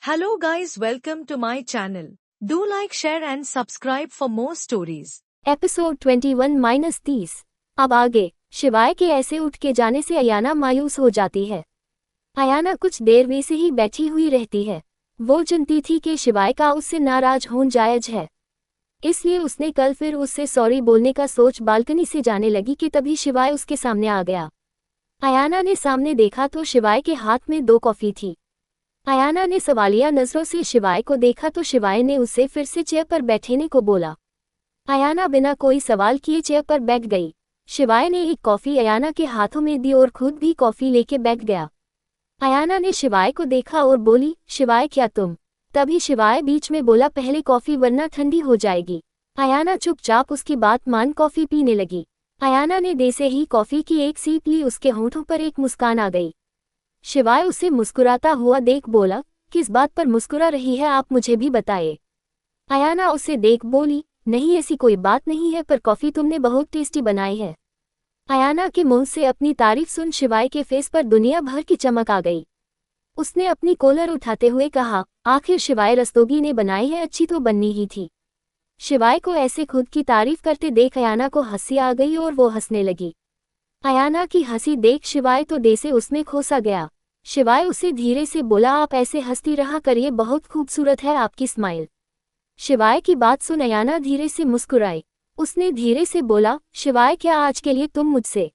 Hello guys, welcome to my channel. Do like, share and subscribe for more stories. Episode 21-30। अब आगे शिवाय के ऐसे उठ के जाने से अयाना मायूस हो जाती है। अयाना कुछ देर वैसे ही बैठी हुई रहती है। वो जानती थी कि शिवाय का उससे नाराज होना जायज है, इसलिए उसने कल फिर उससे सॉरी बोलने का सोच बालकनी से जाने लगी कि तभी शिवाय उसके सामने आ गया। अयाना ने सामने देखा तो शिवाय के हाथ में 2 कॉफ़ी थी। अयाना ने सवालिया नजरों से शिवाय को देखा तो शिवाय ने उसे फिर से चेयर पर बैठने को बोला। अयाना बिना कोई सवाल किए चेयर पर बैठ गई। शिवाय ने एक कॉफ़ी अयाना के हाथों में दी और खुद भी कॉफ़ी लेके बैठ गया। अयाना ने शिवाय को देखा और बोली, शिवाय क्या तुम? तभी शिवाय बीच में बोला, पहले कॉफ़ी वरना ठंडी हो जाएगी। अयाना चुपचाप उसकी बात मान कॉफ़ी पीने लगी। अयाना ने जैसे ही कॉफ़ी की एक सीप ली, उसके होंठों पर एक मुस्कान आ गई। शिवाय उसे मुस्कुराता हुआ देख बोला, किस बात पर मुस्कुरा रही है, आप मुझे भी बताए। अयाना उसे देख बोली, नहीं ऐसी कोई बात नहीं है, पर कॉफ़ी तुमने बहुत टेस्टी बनाई है। अयाना के मुंह से अपनी तारीफ सुन शिवाय के फेस पर दुनिया भर की चमक आ गई। उसने अपनी कॉलर उठाते हुए कहा, आखिर शिवाय रस्तोगी ने बनाई है, अच्छी तो बननी ही थी। शिवाय को ऐसे खुद की तारीफ करते देख अयाना को हंसी आ गई और वो हंसने लगी। अयाना की हंसी देख शिवाय तो जैसे उसमें खोसा गया। शिवाय उसे धीरे से बोला, आप ऐसे हंसती रहा करिए, बहुत खूबसूरत है आपकी स्माइल। शिवाय की बात सुन अयाना धीरे से मुस्कुराई। उसने धीरे से बोला, शिवाय क्या आज के लिए तुम मुझसे?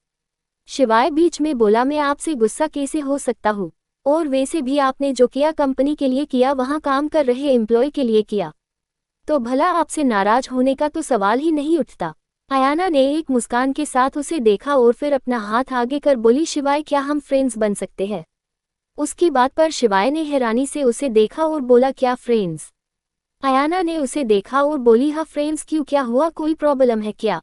शिवाय बीच में बोला, मैं आपसे गुस्सा कैसे हो सकता हूँ, और वैसे भी आपने जो किया कंपनी के लिए किया, वहाँ काम कर रहे एम्प्लॉय के लिए किया, तो भला आपसे नाराज होने का तो सवाल ही नहीं उठता। अयाना ने एक मुस्कान के साथ उसे देखा और फिर अपना हाथ आगे कर बोली, शिवाय क्या हम फ्रेंड्स बन सकते हैं? उसकी बात पर शिवाय ने हैरानी से उसे देखा और बोला, क्या फ्रेंड्स? अयाना ने उसे देखा और बोली, हाँ फ्रेंड्स, क्यों, क्या हुआ, कोई प्रॉब्लम है क्या?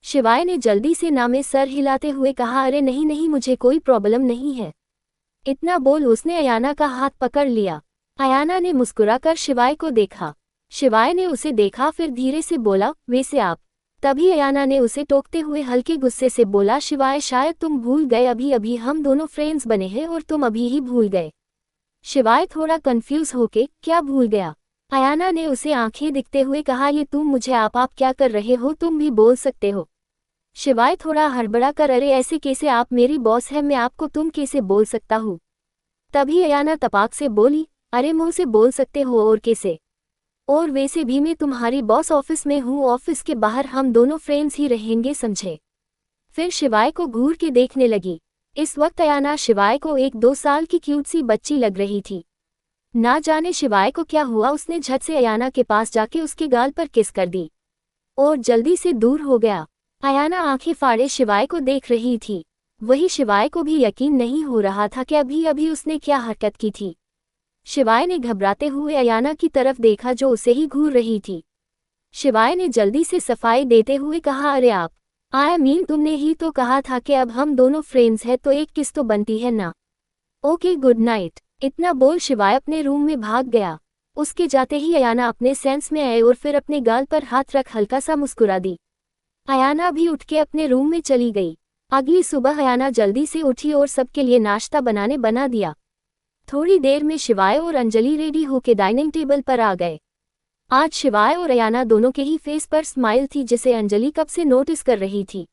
शिवाय ने जल्दी से ना में सर हिलाते हुए कहा, अरे नहीं नहीं, मुझे कोई प्रॉब्लम नहीं है। इतना बोल उसने अयाना का हाथ पकड़ लिया। अयाना ने मुस्कुराकर शिवाय को देखा। शिवाय ने उसे देखा, फिर धीरे से बोला, वैसे आप? तभी अयाना ने उसे टोकते हुए हल्के गुस्से से बोला, शिवाय शायद तुम भूल गए, अभी अभी हम दोनों फ्रेंड्स बने हैं और तुम अभी ही भूल गए। शिवाय थोड़ा कंफ्यूज होके, क्या भूल गया? अयाना ने उसे आंखें दिखते हुए कहा, ये तुम मुझे आप क्या कर रहे हो, तुम भी बोल सकते हो। शिवाय थोड़ा हड़बड़ा कर, अरे ऐसे कैसे, आप मेरी बॉस है, मैं आपको तुम कैसे बोल सकता हूँ? तभी अयाना तपाक से बोली, अरे मुंह से बोल सकते हो और कैसे? और वैसे भी मैं तुम्हारी बॉस ऑफिस में हूँ, ऑफिस के बाहर हम दोनों फ्रेंड्स ही रहेंगे, समझे? फिर शिवाय को घूर के देखने लगी। इस वक्त अयाना शिवाय को 1-2 साल की क्यूट सी बच्ची लग रही थी। ना जाने शिवाय को क्या हुआ, उसने झट से अयाना के पास जाके उसके गाल पर किस कर दी और जल्दी से दूर हो गया। अयाना आंखें फाड़े शिवाय को देख रही थी। वही शिवाय को भी यकीन नहीं हो रहा था कि अभी अभी उसने क्या हरकत की थी। शिवाय ने घबराते हुए अयाना की तरफ देखा जो उसे ही घूर रही थी। शिवाय ने जल्दी से सफाई देते हुए कहा, अरे आप, आई मीन तुमने ही तो कहा था कि अब हम दोनों फ्रेंड्स हैं, तो एक किस तो बनती है ना। Okay, good night. इतना बोल शिवाय अपने रूम में भाग गया। उसके जाते ही अयाना अपने सेंस में आए और फिर अपने गाल पर हाथ रख हल्का सा मुस्कुरा दी। अयाना भी उठ के अपने रूम में चली गई। अगली सुबह अयाना जल्दी से उठी और सबके लिए नाश्ता बना दिया। थोड़ी देर में शिवाय और अंजलि रेडी होके डाइनिंग टेबल पर आ गए। आज शिवाय और अयाना दोनों के ही फेस पर स्माइल थी, जिसे अंजलि कब से नोटिस कर रही थी,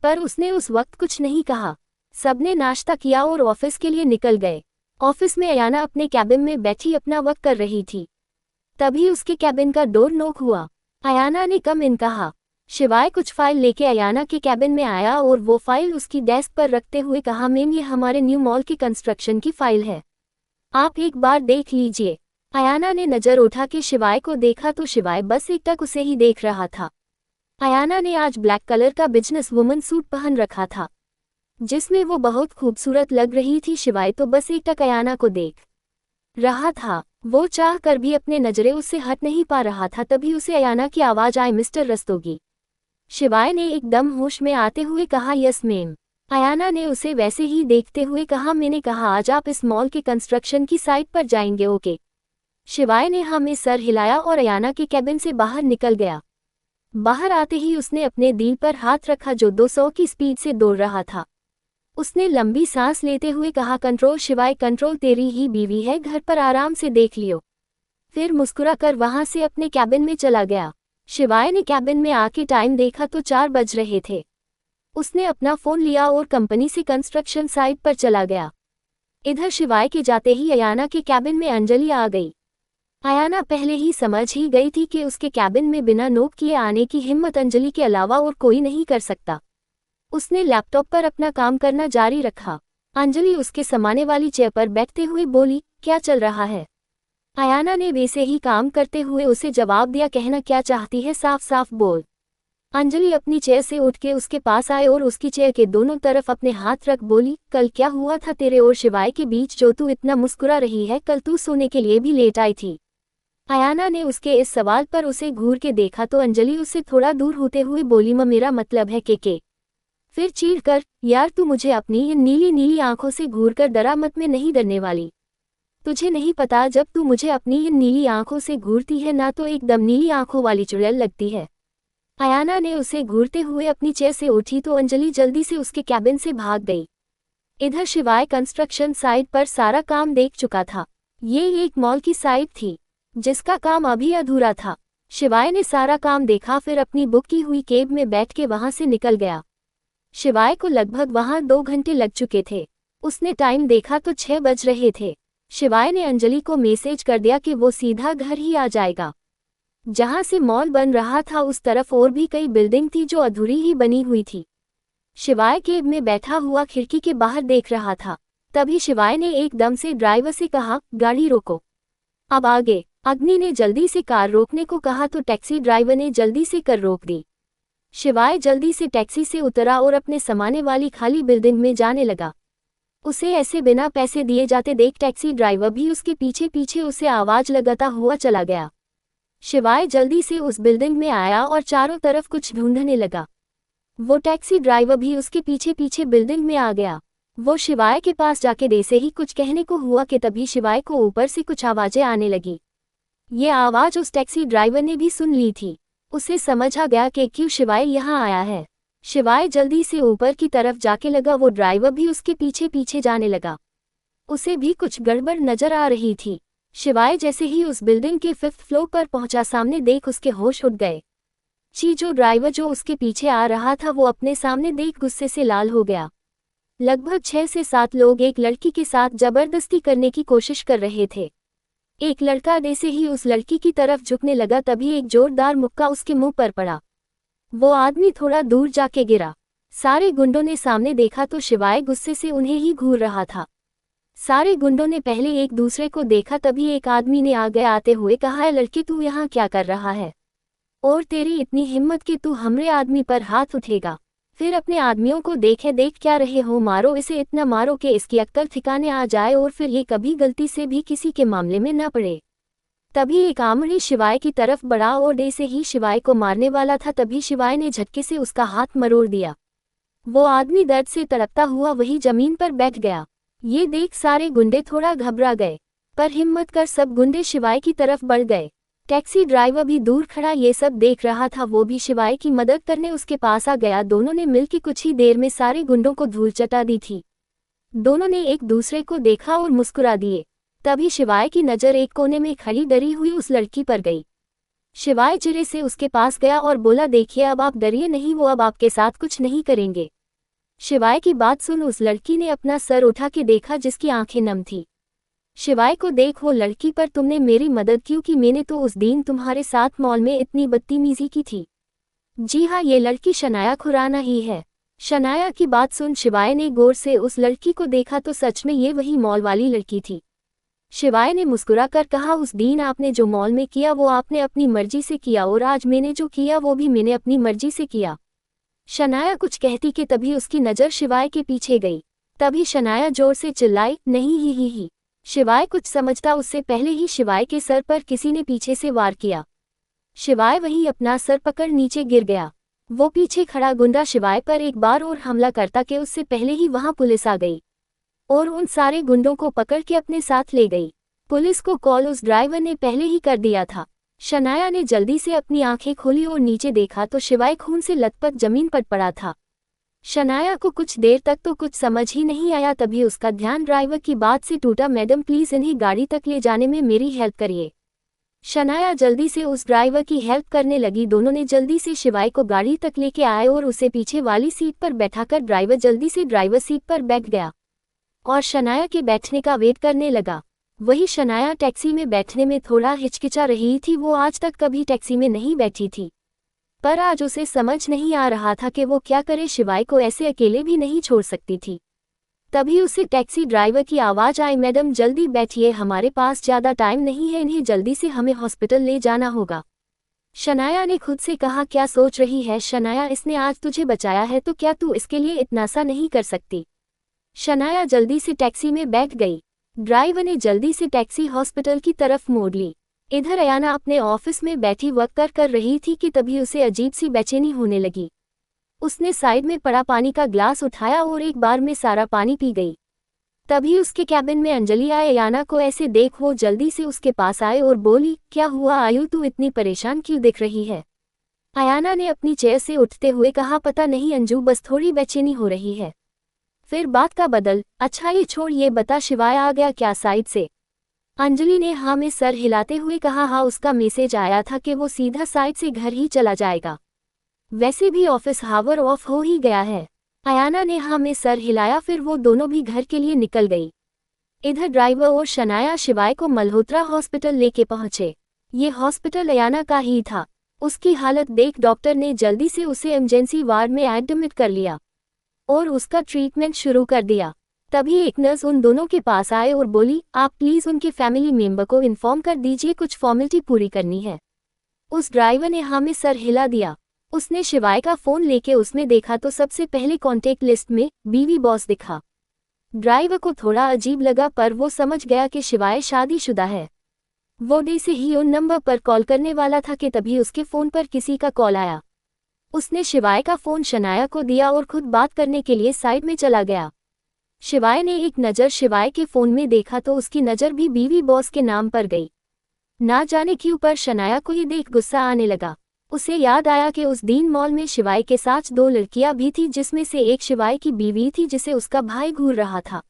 पर उसने उस वक्त कुछ नहीं कहा। सबने नाश्ता किया और ऑफिस के लिए निकल गए। ऑफिस में अयाना अपने कैबिन में बैठी अपना वर्क कर रही थी। तभी उसके कैबिन का डोर नॉक हुआ। अयाना ने कम इन कहा। शिवाय कुछ फाइल लेके अयाना के कैबिन में आया और वो फाइल उसकी डेस्क पर रखते हुए कहा, मैम ये हमारे न्यू मॉल की कंस्ट्रक्शन की फाइल है, आप एक बार देख लीजिए। अयाना ने नजर उठा के शिवाय को देखा तो शिवाय बस एकटक उसे ही देख रहा था। अयाना ने आज ब्लैक कलर का बिजनेस वुमन सूट पहन रखा था, जिसमें वो बहुत खूबसूरत लग रही थी। शिवाय तो बस एकटक अयाना को देख रहा था। वो चाह कर भी अपने नजरें उससे हट नहीं पा रहा था। तभी उसे अयाना की आवाज आई, मिस्टर रस्तोगी। शिवाय ने एकदम होश में आते हुए कहा, यस मैम। अयाना ने उसे वैसे ही देखते हुए कहा, मैंने कहा आज आप इस मॉल के कंस्ट्रक्शन की साइट पर जाएंगे, ओके? शिवाय ने हाँ में सर हिलाया और अयाना के कैबिन से बाहर निकल गया। बाहर आते ही उसने अपने दिल पर हाथ रखा जो 200 की स्पीड से दौड़ रहा था। उसने लंबी सांस लेते हुए कहा, कंट्रोल शिवाय कंट्रोल, तेरी ही बीवी है, घर पर आराम से देख लियो। फिर मुस्कुराकर वहां से अपने कैबिन में चला गया। शिवाय ने कैबिन में आके टाइम देखा तो 4 बज रहे थे। उसने अपना फोन लिया और कंपनी से कंस्ट्रक्शन साइट पर चला गया। इधर शिवाय के जाते ही अयाना के कैबिन में अंजलि आ गई। अयाना पहले ही समझ ही गई थी कि उसके कैबिन में बिना नोक किए आने की हिम्मत अंजलि के अलावा और कोई नहीं कर सकता। उसने लैपटॉप पर अपना काम करना जारी रखा। अंजलि उसके समाने वाली चेयर पर बैठते हुए बोली, क्या चल रहा है? अयाना ने वैसे ही काम करते हुए उसे जवाब दिया, कहना क्या चाहती है, साफ साफ बोल। अंजलि अपनी चेयर से उठ के उसके पास आए और उसकी चेयर के दोनों तरफ अपने हाथ रख बोली, कल क्या हुआ था तेरे और शिवाय के बीच जो तू इतना मुस्कुरा रही है? कल तू सोने के लिए भी लेट आई थी। अयाना ने उसके इस सवाल पर उसे घूर के देखा तो अंजलि उससे थोड़ा दूर होते हुए बोली, मेरा मतलब है के। फिर चीढ़ कर, यार तू मुझे अपनी इन नीली नीली आंखों से घूर कर डरा मत, मैं नहीं डरने वाली। तुझे नहीं पता, जब तू मुझे अपनी इन नीली आंखों से घूरती है ना तो एकदम नीली आंखों वाली चुड़ैल लगती है। अयाना ने उसे घूरते हुए अपनी चेयर से उठी तो अंजलि जल्दी से उसके कैबिन से भाग गई। इधर शिवाय कंस्ट्रक्शन साइट पर सारा काम देख चुका था। ये एक मॉल की साइट थी जिसका काम अभी अधूरा था। शिवाय ने सारा काम देखा, फिर अपनी बुक की हुई कैब में बैठ के वहां से निकल गया। शिवाय को लगभग वहां 2 घंटे लग चुके थे। उसने टाइम देखा तो 6 बज रहे थे। शिवाय ने अंजलि को मैसेज कर दिया कि वो सीधा घर ही आ जाएगा। जहां से मॉल बन रहा था उस तरफ और भी कई बिल्डिंग थी जो अधूरी ही बनी हुई थी। शिवाय कैब में बैठा हुआ खिड़की के बाहर देख रहा था। तभी शिवाय ने एकदम से ड्राइवर से कहा, गाड़ी रोको, अब आगे। अग्नि ने जल्दी से कार रोकने को कहा तो टैक्सी ड्राइवर ने जल्दी से कर रोक दी। शिवाय जल्दी से टैक्सी से उतरा और अपने समाने वाली खाली बिल्डिंग में जाने लगा। उसे ऐसे बिना पैसे दिए जाते देख टैक्सी ड्राइवर भी उसके पीछे पीछे उसे आवाज लगाता हुआ चला गया। शिवाय जल्दी से उस बिल्डिंग में आया और चारों तरफ कुछ ढूंढने लगा। वो टैक्सी ड्राइवर भी उसके पीछे पीछे बिल्डिंग में आ गया। वो शिवाय के पास जाके जैसे ही कुछ कहने को हुआ कि तभी शिवाय को ऊपर से कुछ आवाजें आने लगी। ये आवाज उस टैक्सी ड्राइवर ने भी सुन ली थी। उसे समझ आ गया कि क्यों शिवाय यहाँ आया है। शिवाय जल्दी से ऊपर की तरफ जाके लगा, वो ड्राइवर भी उसके पीछे पीछे जाने लगा। उसे भी कुछ गड़बड़ नजर आ रही थी। शिवाय जैसे ही उस बिल्डिंग के 5th फ्लोर पर पहुंचा, सामने देख उसके होश उड़ गए। जो ड्राइवर जो उसके पीछे आ रहा था वो अपने सामने देख गुस्से से लाल हो गया। लगभग 6 से 7 लोग एक लड़की के साथ जबरदस्ती करने की कोशिश कर रहे थे। एक लड़का जैसे ही उस लड़की की तरफ झुकने लगा तभी एक जोरदार मुक्का उसके मुंह पर पड़ा। वो आदमी थोड़ा दूर जाके गिरा। सारे गुंडों ने सामने देखा तो शिवाय गुस्से से उन्हें ही घूर रहा था। सारे गुंडों ने पहले एक दूसरे को देखा, तभी एक आदमी ने आगे आते हुए कहा, है लड़के तू यहाँ क्या कर रहा है? और तेरी इतनी हिम्मत कि तू हमरे आदमी पर हाथ उठेगा? फिर अपने आदमियों को देख क्या रहे हो, मारो इसे, इतना मारो कि इसकी अक्ल ठिकाने आ जाए और फिर ये कभी गलती से भी किसी के मामले में न पड़े। तभी एक आमड़ी शिवाय की तरफ बढ़ा और जैसे ही शिवाय को मारने वाला था तभी शिवाय ने झटके से उसका हाथ मरोड़ दिया। वो आदमी दर्द से तड़पता हुआ वही जमीन पर बैठ गया। ये देख सारे गुंडे थोड़ा घबरा गए, पर हिम्मत कर सब गुंडे शिवाय की तरफ बढ़ गए। टैक्सी ड्राइवर भी दूर खड़ा ये सब देख रहा था, वो भी शिवाय की मदद करने उसके पास आ गया। दोनों ने मिलकर कुछ ही देर में सारे गुंडों को धूल चटा दी थी। दोनों ने एक दूसरे को देखा और मुस्कुरा दिए। तभी शिवाय की नज़र एक कोने में खड़ी डरी हुई उस लड़की पर गई। शिवाय चिरे से उसके पास गया और बोला, देखिए अब आप डरिए नहीं, वो अब आपके साथ कुछ नहीं करेंगे। शिवाय की बात सुन उस लड़की ने अपना सर उठा के देखा जिसकी आंखें नम थी। शिवाय को देख वो लड़की, पर तुमने मेरी मदद क्यों की? मैंने तो उस दिन तुम्हारे साथ मॉल में इतनी बदतमीजी की थी। जी हाँ, ये लड़की शनाया खुराना ही है। शनाया की बात सुन शिवाय ने गौर से उस लड़की को देखा तो सच में ये वही मॉल वाली लड़की थी। शिवाय ने मुस्कुरा कर कहा, उस दिन आपने जो मॉल में किया वो आपने अपनी मर्जी से किया और आज मैंने जो किया वो भी मैंने अपनी मर्जी से किया। शनाया कुछ कहती कि तभी उसकी नज़र शिवाय के पीछे गई। तभी शनाया जोर से चिल्लाई, नहीं ही। शिवाय कुछ समझता उससे पहले ही शिवाय के सर पर किसी ने पीछे से वार किया। शिवाय वहीं अपना सर पकड़ नीचे गिर गया। वो पीछे खड़ा गुंडा शिवाय पर एक बार और हमला करता कि उससे पहले ही वहां पुलिस आ गई और उन सारे गुंडों को पकड़ के अपने साथ ले गई। पुलिस को कॉल उस ड्राइवर ने पहले ही कर दिया था। शनाया ने जल्दी से अपनी आंखें खोली और नीचे देखा तो शिवाय खून से लथपथ जमीन पर पड़ा था। शनाया को कुछ देर तक तो कुछ समझ ही नहीं आया, तभी उसका ध्यान ड्राइवर की बात से टूटा। मैडम प्लीज इन्हें गाड़ी तक ले जाने में मेरी हेल्प करिए। शनाया जल्दी से उस ड्राइवर की हेल्प करने लगी। दोनों ने जल्दी से शिवाय को गाड़ी तक लेके आए और उसे पीछे वाली सीट पर बैठाकर ड्राइवर जल्दी से ड्राइवर सीट पर बैठ गया और शनाया के बैठने का वेट करने लगा। वही शनाया टैक्सी में बैठने में थोड़ा हिचकिचा रही थी। वो आज तक कभी टैक्सी में नहीं बैठी थी, पर आज उसे समझ नहीं आ रहा था कि वो क्या करे। शिवाय को ऐसे अकेले भी नहीं छोड़ सकती थी। तभी उसे टैक्सी ड्राइवर की आवाज़ आई, मैडम जल्दी बैठिए, हमारे पास ज़्यादा टाइम नहीं है, इन्हें जल्दी से हमें हॉस्पिटल ले जाना होगा। शनाया ने खुद से कहा, क्या सोच रही है शनाया, इसने आज तुझे बचाया है तो क्या तू इसके लिए इतना सा नहीं कर सकती। शनाया जल्दी से टैक्सी में बैठ गई। ड्राइवर ने जल्दी से टैक्सी हॉस्पिटल की तरफ मोड़ ली। इधर अयाना अपने ऑफिस में बैठी वर्क कर रही थी कि तभी उसे अजीब सी बेचैनी होने लगी। उसने साइड में पड़ा पानी का ग्लास उठाया और एक बार में सारा पानी पी गई। तभी उसके कैबिन में अंजलि आए। अयाना को ऐसे देख वो जल्दी से उसके पास आए और बोली, क्या हुआ आयु, तू इतनी परेशान क्यों दिख रही है। अयाना ने अपनी चेयर से उठते हुए कहा, पता नहीं अंजू, बस थोड़ी बेचैनी हो रही है। फिर बात का बदल, अच्छा ये छोड़, ये बता शिवाय आ गया क्या साइड से। अंजलि ने हाँ में सर हिलाते हुए कहा, हाँ उसका मैसेज आया था कि वो सीधा साइड से घर ही चला जाएगा, वैसे भी ऑफिस हावर ऑफ हो ही गया है। अयाना ने हाँ में सर हिलाया। फिर वो दोनों भी घर के लिए निकल गई। इधर ड्राइवर और शनाया शिवाय को मल्होत्रा हॉस्पिटल लेके पहुंचे। ये हॉस्पिटल अयाना का ही था। उसकी हालत देख डॉक्टर ने जल्दी से उसे इमरजेंसी वार्ड में एडमिट कर लिया और उसका ट्रीटमेंट शुरू कर दिया। तभी एक नर्स उन दोनों के पास आए और बोली, आप प्लीज उनके फैमिली मेंबर को इन्फॉर्म कर दीजिए, कुछ फॉर्मेलिटी पूरी करनी है। उस ड्राइवर ने हाँ में सर हिला दिया। उसने शिवाय का फोन लेके उसमें देखा तो सबसे पहले कॉन्टेक्ट लिस्ट में बीवी बॉस दिखा। ड्राइवर को थोड़ा अजीब लगा, पर वो समझ गया कि शिवाय शादीशुदा है। वो डे से ही उन नंबर पर कॉल करने वाला था कि तभी उसके फोन पर किसी का कॉल आया। उसने शिवाय का फोन शनाया को दिया और खुद बात करने के लिए साइड में चला गया। शिवाय ने एक नज़र शिवाय के फोन में देखा तो उसकी नज़र भी बीवी बॉस के नाम पर गई। ना जाने क्यों पर शनाया को ये देख गुस्सा आने लगा। उसे याद आया कि उस दिन मॉल में शिवाय के साथ 2 लड़कियां भी थी, जिसमें से एक शिवाय की बीवी थी जिसे उसका भाई घूर रहा था।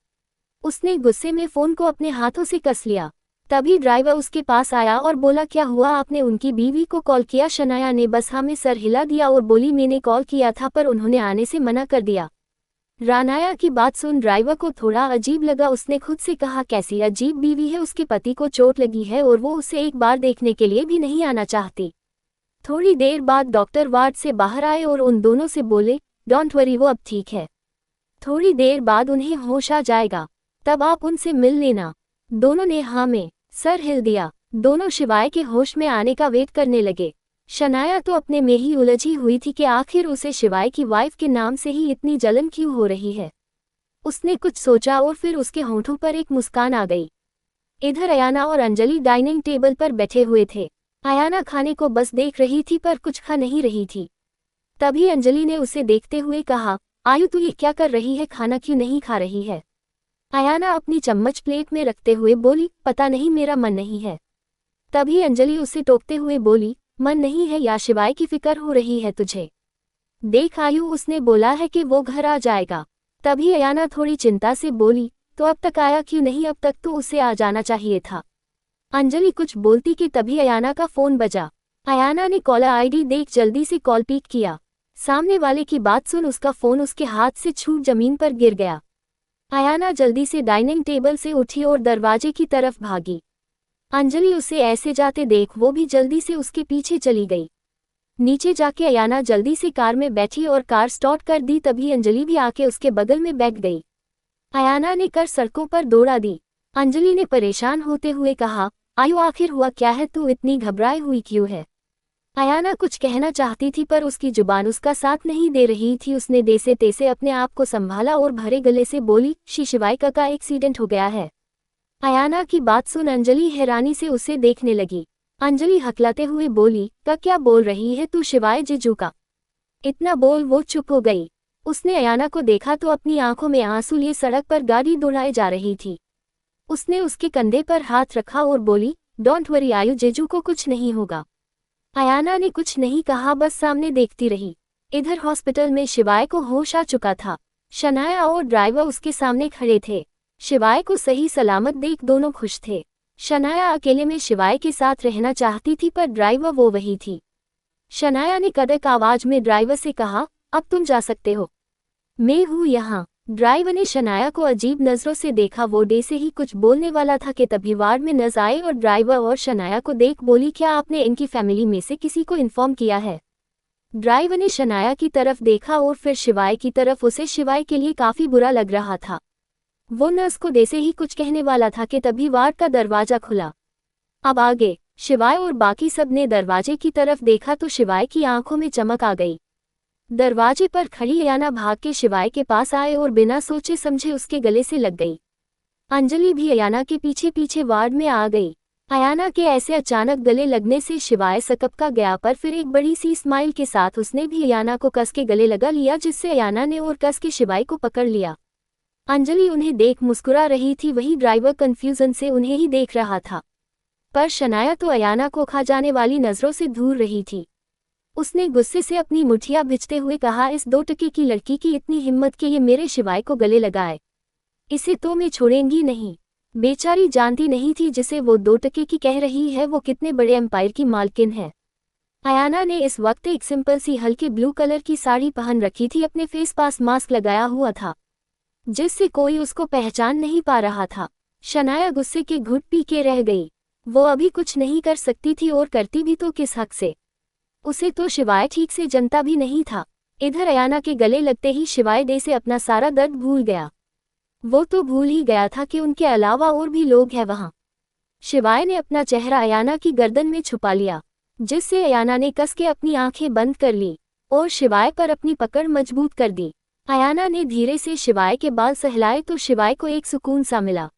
उसने गुस्से में फोन को अपने हाथों से कस लिया। तभी ड्राइवर उसके पास आया और बोला, क्या हुआ, आपने उनकी बीवी को कॉल किया। शनाया ने बस हाँ में सर हिला दिया और बोली, मैंने कॉल किया था पर उन्होंने आने से मना कर दिया। रानाया की बात सुन ड्राइवर को थोड़ा अजीब लगा। उसने खुद से कहा, कैसी अजीब बीवी है, उसके पति को चोट लगी है और वो उसे एक बार देखने के लिए भी नहीं आना चाहती। थोड़ी देर बाद डॉक्टर वार्ड से बाहर आए और उन दोनों से बोले, डोंट वरी, वो अब ठीक है, थोड़ी देर बाद उन्हें होश आ जाएगा, तब आप उनसे मिल लेना। दोनों ने हाँ में सर हिल दिया। दोनों शिवाय के होश में आने का वेट करने लगे। शनाया तो अपने में ही उलझी हुई थी कि आखिर उसे शिवाय की वाइफ के नाम से ही इतनी जलन क्यों हो रही है। उसने कुछ सोचा और फिर उसके होंठों पर एक मुस्कान आ गई। इधर अयाना और अंजलि डाइनिंग टेबल पर बैठे हुए थे। अयाना खाने को बस देख रही थी पर कुछ खा नहीं रही थी। तभी अंजलि ने उसे देखते हुए कहा, आयु तू ये क्या कर रही है, खाना क्यों नहीं खा रही है। अयाना अपनी चम्मच प्लेट में रखते हुए बोली, पता नहीं मेरा मन नहीं है। तभी अंजलि उसे टोकते हुए बोली, मन नहीं है या शिवाय की फिक्र हो रही है तुझे। देख आयु, उसने बोला है कि वो घर आ जाएगा। तभी अयाना थोड़ी चिंता से बोली, तो अब तक आया क्यों नहीं, अब तक तो उसे आ जाना चाहिए था। अंजलि कुछ बोलती कि तभी अयाना का फोन बजा। अयाना ने कॉलर आईडी देख जल्दी से कॉल पिक किया। सामने वाले की बात सुन उसका फोन उसके हाथ से छूट जमीन पर गिर गया। अयाना जल्दी से डाइनिंग टेबल से उठी और दरवाजे की तरफ भागी। अंजलि उसे ऐसे जाते देख वो भी जल्दी से उसके पीछे चली गई। नीचे जाके अयाना जल्दी से कार में बैठी और कार स्टार्ट कर दी। तभी अंजलि भी आके उसके बगल में बैठ गई। अयाना ने कर सड़कों पर दौड़ा दी। अंजलि ने परेशान होते हुए कहा, आयु आखिर हुआ क्या है, तू इतनी घबराई हुई क्यों है। अयाना कुछ कहना चाहती थी पर उसकी जुबान उसका साथ नहीं दे रही थी। उसने जैसे तैसे अपने आप को संभाला और भरे गले से बोली, शिवाय का एक्सीडेंट हो गया है। अयाना की बात सुन अंजलि हैरानी से उसे देखने लगी। अंजलि हकलाते हुए बोली, क्या बोल रही है तू, शिवाय जीजू का। इतना बोल वो चुप हो गई। उसने अयाना को देखा तो अपनी आंखों में आंसू लिए सड़क पर गाड़ी दौड़ाए जा रही थी। उसने उसके कंधे पर हाथ रखा और बोली, डोंट वरी आयु, जीजू को कुछ नहीं होगा। अयाना ने कुछ नहीं कहा, बस सामने देखती रही। इधर हॉस्पिटल में शिवाय को होश आ चुका था। शनाया और ड्राइवर उसके सामने खड़े थे। शिवाय को सही सलामत देख दोनों खुश थे। शनाया अकेले में शिवाय के साथ रहना चाहती थी, पर ड्राइवर वो वही थी। शनाया ने कड़क आवाज में ड्राइवर से कहा, अब तुम जा सकते हो, मैं हूँ यहाँ। ड्राइवर ने शनाया को अजीब नजरों से देखा। वो डे से ही कुछ बोलने वाला था कि तभी वार्ड में नजर आए और ड्राइवर और शनाया को देख बोली, क्या आपने इनकी फैमिली में से किसी को इन्फॉर्म किया है? ड्राइवर ने शनाया की तरफ देखा और फिर शिवाय की तरफ। उसे शिवाय के लिए काफी बुरा लग रहा था। वो नर्स को जैसे ही कुछ कहने वाला था कि तभी वार्ड का दरवाजा खुला। अब आगे शिवाय और बाकी सब ने दरवाजे की तरफ देखा तो शिवाय की आंखों में चमक आ गई। दरवाजे पर खड़ी अयाना भाग के शिवाय के पास आए और बिना सोचे समझे उसके गले से लग गई। अंजलि भी अयाना के पीछे पीछे वार्ड में आ गई। अयाना के ऐसे अचानक गले लगने से शिवाय सकपका गया, पर फिर एक बड़ी सी स्माइल के साथ उसने भी अयाना को कस के गले लगा लिया, जिससे अयाना ने और कस के शिवाय को पकड़ लिया। अंजलि उन्हें देख मुस्कुरा रही थी, वही ड्राइवर कंफ्यूजन से उन्हें ही देख रहा था। पर शनाया तो अयाना को खा जाने वाली नजरों से दूर रही थी। उसने गुस्से से अपनी मुठिया भिजते हुए कहा, इस 2 टके की लड़की की इतनी हिम्मत कि ये मेरे शिवाय को गले लगाए, इसे तो मैं छोड़ेंगी नहीं। बेचारी जानती नहीं थी जिसे वो 2 टके की कह रही है वो कितने बड़े एम्पायर की मालकिन है। अयाना ने इस वक्त एक सिंपल सी हल्के ब्लू कलर की साड़ी पहन रखी थी। अपने फेस पास मास्क लगाया हुआ था, जिससे कोई उसको पहचान नहीं पा रहा था। शनाया गुस्से के घुट पी के रह गई। वो अभी कुछ नहीं कर सकती थी, और करती भी तो किस हक से? उसे तो शिवाय ठीक से जनता भी नहीं था। इधर अयाना के गले लगते ही शिवाय दे से अपना सारा दर्द भूल गया। वो तो भूल ही गया था कि उनके अलावा और भी लोग हैं वहां। शिवाय ने अपना चेहरा अयाना की गर्दन में छुपा लिया, जिससे अयाना ने कस के अपनी आंखें बंद कर ली और शिवाय पर अपनी पकड़ मजबूत कर दी। अयाना ने धीरे से शिवाय के बाल सहलाए तो शिवाय को एक सुकून सा मिला।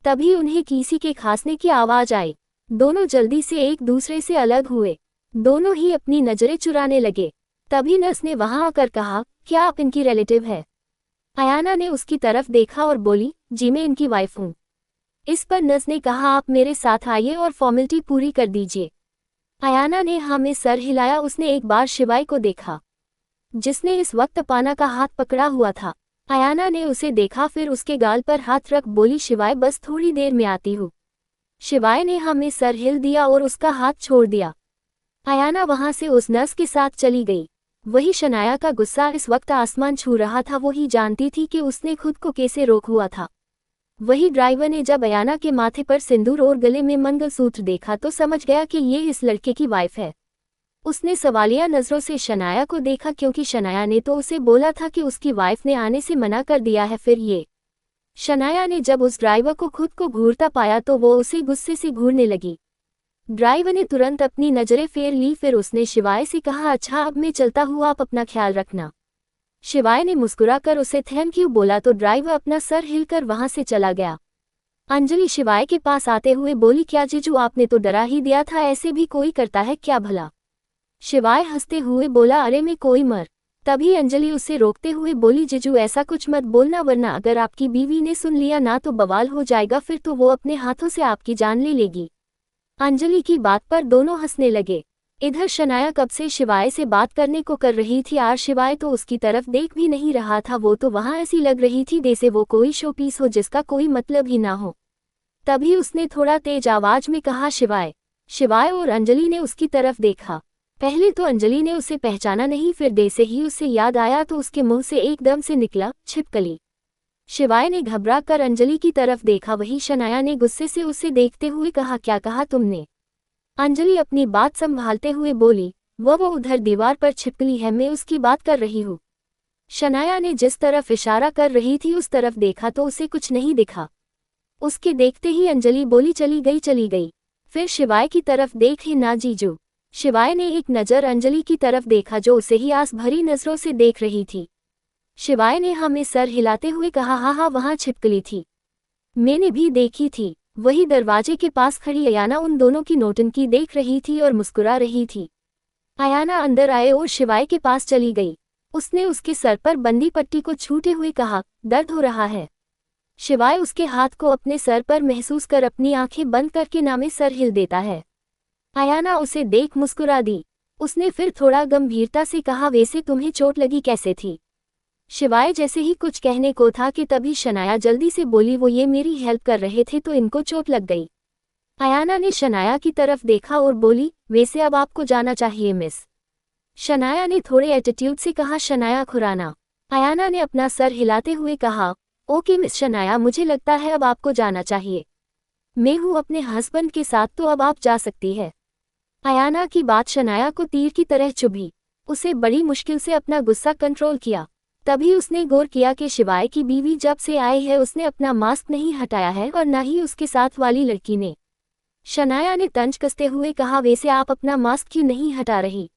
तभी उन्हें किसी के खांसने की आवाज आई। दोनों जल्दी से एक दूसरे से अलग हुए। दोनों ही अपनी नजरें चुराने लगे। तभी नर्स ने वहां आकर कहा, क्या आप इनकी रिलेटिव है? अयाना ने उसकी तरफ देखा और बोली, जी मैं इनकी वाइफ हूँ। इस पर नर्स ने कहा, आप मेरे साथ आइए और फॉर्मेलिटी पूरी कर दीजिए। अयाना ने हाँ में सर हिलाया। उसने एक बार शिवाय को देखा, जिसने इस वक्त अपाना का हाथ पकड़ा हुआ था। अयाना ने उसे देखा, फिर उसके गाल पर हाथ रख बोली, शिवाय बस थोड़ी देर में आती हूँ। शिवाय ने हाँ में सर हिल दिया और उसका हाथ छोड़ दिया। अयाना वहां से उस नर्स के साथ चली गई। वही शनाया का गुस्सा इस वक्त आसमान छू रहा था। वो ही जानती थी कि उसने खुद को कैसे रोक हुआ था। वही ड्राइवर ने जब अयाना के माथे पर सिंदूर और गले में मंगलसूत्र देखा तो समझ गया कि ये इस लड़के की वाइफ है। उसने सवालिया नजरों से शनाया को देखा, क्योंकि शनाया ने तो उसे बोला था कि उसकी वाइफ ने आने से मना कर दिया है। फिर ये शनाया ने जब उस ड्राइवर को खुद को घूरता पाया तो वो उसे गुस्से से घूरने लगी। ड्राइवर ने तुरंत अपनी नजरें फेर ली। फिर उसने शिवाय से कहा, अच्छा अब मैं चलता हूँ, आप अपना ख्याल रखना। शिवाय ने मुस्कुराकर उसे थैंक यू बोला तो ड्राइवर अपना सर हिलकर वहां से चला गया। अंजलि शिवाय के पास आते हुए बोली, क्या जीजू आपने तो डरा ही दिया था, ऐसे भी कोई करता है क्या भला? शिवाय हंसते हुए बोला, अरे मैं कोई मर। तभी अंजलि उसे रोकते हुए बोली, जीजू ऐसा कुछ मत बोलना, वरना अगर आपकी बीवी ने सुन लिया ना तो बवाल हो जाएगा, फिर तो वो अपने हाथों से आपकी जान ले लेगी। अंजलि की बात पर दोनों हंसने लगे। इधर शनाया कब से शिवाय से बात करने को कर रही थी, आज शिवाय तो उसकी तरफ देख भी नहीं रहा था। वो तो वहां ऐसी लग रही थी जैसे वो कोई शो पीस हो जिसका कोई मतलब ही ना हो। तभी उसने थोड़ा तेज आवाज में कहा, शिवाय। शिवाय और अंजलि ने उसकी तरफ देखा। पहले तो अंजलि ने उसे पहचाना नहीं, फिर जैसे ही उसे याद आया तो उसके मुंह से एकदम से निकला, छिपकली। शिवाय ने घबरा कर अंजलि की तरफ देखा। वही शनाया ने गुस्से से उसे देखते हुए कहा, क्या कहा तुमने? अंजलि अपनी बात संभालते हुए बोली, वो उधर दीवार पर छिपकली है, मैं उसकी बात कर रही हूँ। शनाया ने जिस तरफ इशारा कर रही थी उस तरफ देखा तो उसे कुछ नहीं दिखा। उसके देखते ही अंजलि बोली, चली गई। फिर शिवाय की तरफ देखे ना जीजू। शिवाय ने एक नज़र अंजलि की तरफ देखा जो उसे ही आस भरी नजरों से देख रही थी। शिवाय ने हमें सर हिलाते हुए कहा, हाँ वहां छिपकली थी, मैंने भी देखी थी। वही दरवाजे के पास खड़ी अयाना उन दोनों की नौटंकी देख रही थी और मुस्कुरा रही थी। अयाना अंदर आए और शिवाय के पास चली गई। उसने उसके सर पर बंदी पट्टी को छूते हुए कहा, दर्द हो रहा है? शिवाय उसके हाथ को अपने सर पर महसूस कर अपनी आंखें बंद करके नामे सर हिल देता है। अयाना उसे देख मुस्कुरा दी। उसने फिर थोड़ा गंभीरता से कहा, वैसे तुम्हें चोट लगी कैसे थी? शिवाय जैसे ही कुछ कहने को था कि तभी शनाया जल्दी से बोली, वो ये मेरी हेल्प कर रहे थे तो इनको चोट लग गई। अयाना ने शनाया की तरफ देखा और बोली, वैसे अब आपको जाना चाहिए मिस। शनाया ने थोड़े एटीट्यूड से कहा, शनाया खुराना। अयाना ने अपना सर हिलाते हुए कहा, ओके मिस शनाया, मुझे लगता है अब आपको जाना चाहिए। मैं हूँ अपने हस्बैंड के साथ तो अब आप जा सकती है। अयाना की बात शनाया को तीर की तरह चुभी। उसे बड़ी मुश्किल से अपना गुस्सा कंट्रोल किया। तभी उसने गौर किया कि शिवाय की बीवी जब से आई है उसने अपना मास्क नहीं हटाया है और न ही उसके साथ वाली लड़की ने। शनाया ने तंज कसते हुए कहा, वैसे आप अपना मास्क क्यों नहीं हटा रही?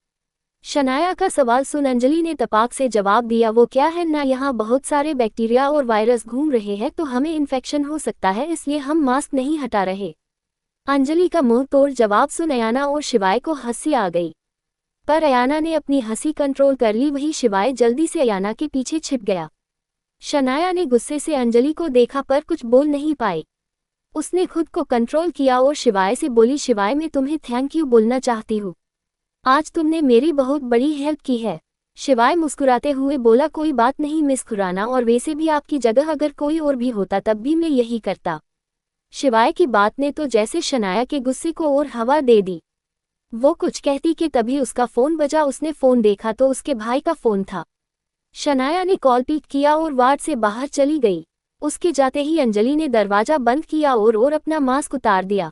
शनाया का सवाल सुन अंजलि ने तपाक से जवाब दिया, वो क्या है ना, यहाँ बहुत सारे बैक्टीरिया और वायरस घूम रहे हैं तो हमें इन्फेक्शन हो सकता है, इसलिए हम मास्क नहीं हटा रहे। अंजलि का मुंह तोड़ जवाब सुन अयाना और शिवाय को हंसी आ गई, पर अयाना ने अपनी हंसी कंट्रोल कर ली। वही शिवाय जल्दी से अयाना के पीछे छिप गया। शनाया ने गुस्से से अंजलि को देखा पर कुछ बोल नहीं पाई। उसने खुद को कंट्रोल किया और शिवाय से बोली, शिवाय मैं तुम्हें थैंक यू बोलना चाहती हूँ, आज तुमने मेरी बहुत बड़ी हेल्प की है। शिवाय मुस्कुराते हुए बोला, कोई बात नहीं मिस खुराना, और वैसे भी आपकी जगह अगर कोई और भी होता तब भी मैं यही करता। शिवाय की बात ने तो जैसे शनाया के गुस्से को और हवा दे दी। वो कुछ कहती कि तभी उसका फोन बजा। उसने फोन देखा तो उसके भाई का फोन था। शनाया ने कॉल पिक किया और वार्ड से बाहर चली गई। उसके जाते ही अंजलि ने दरवाजा बंद किया और अपना मास्क उतार दिया।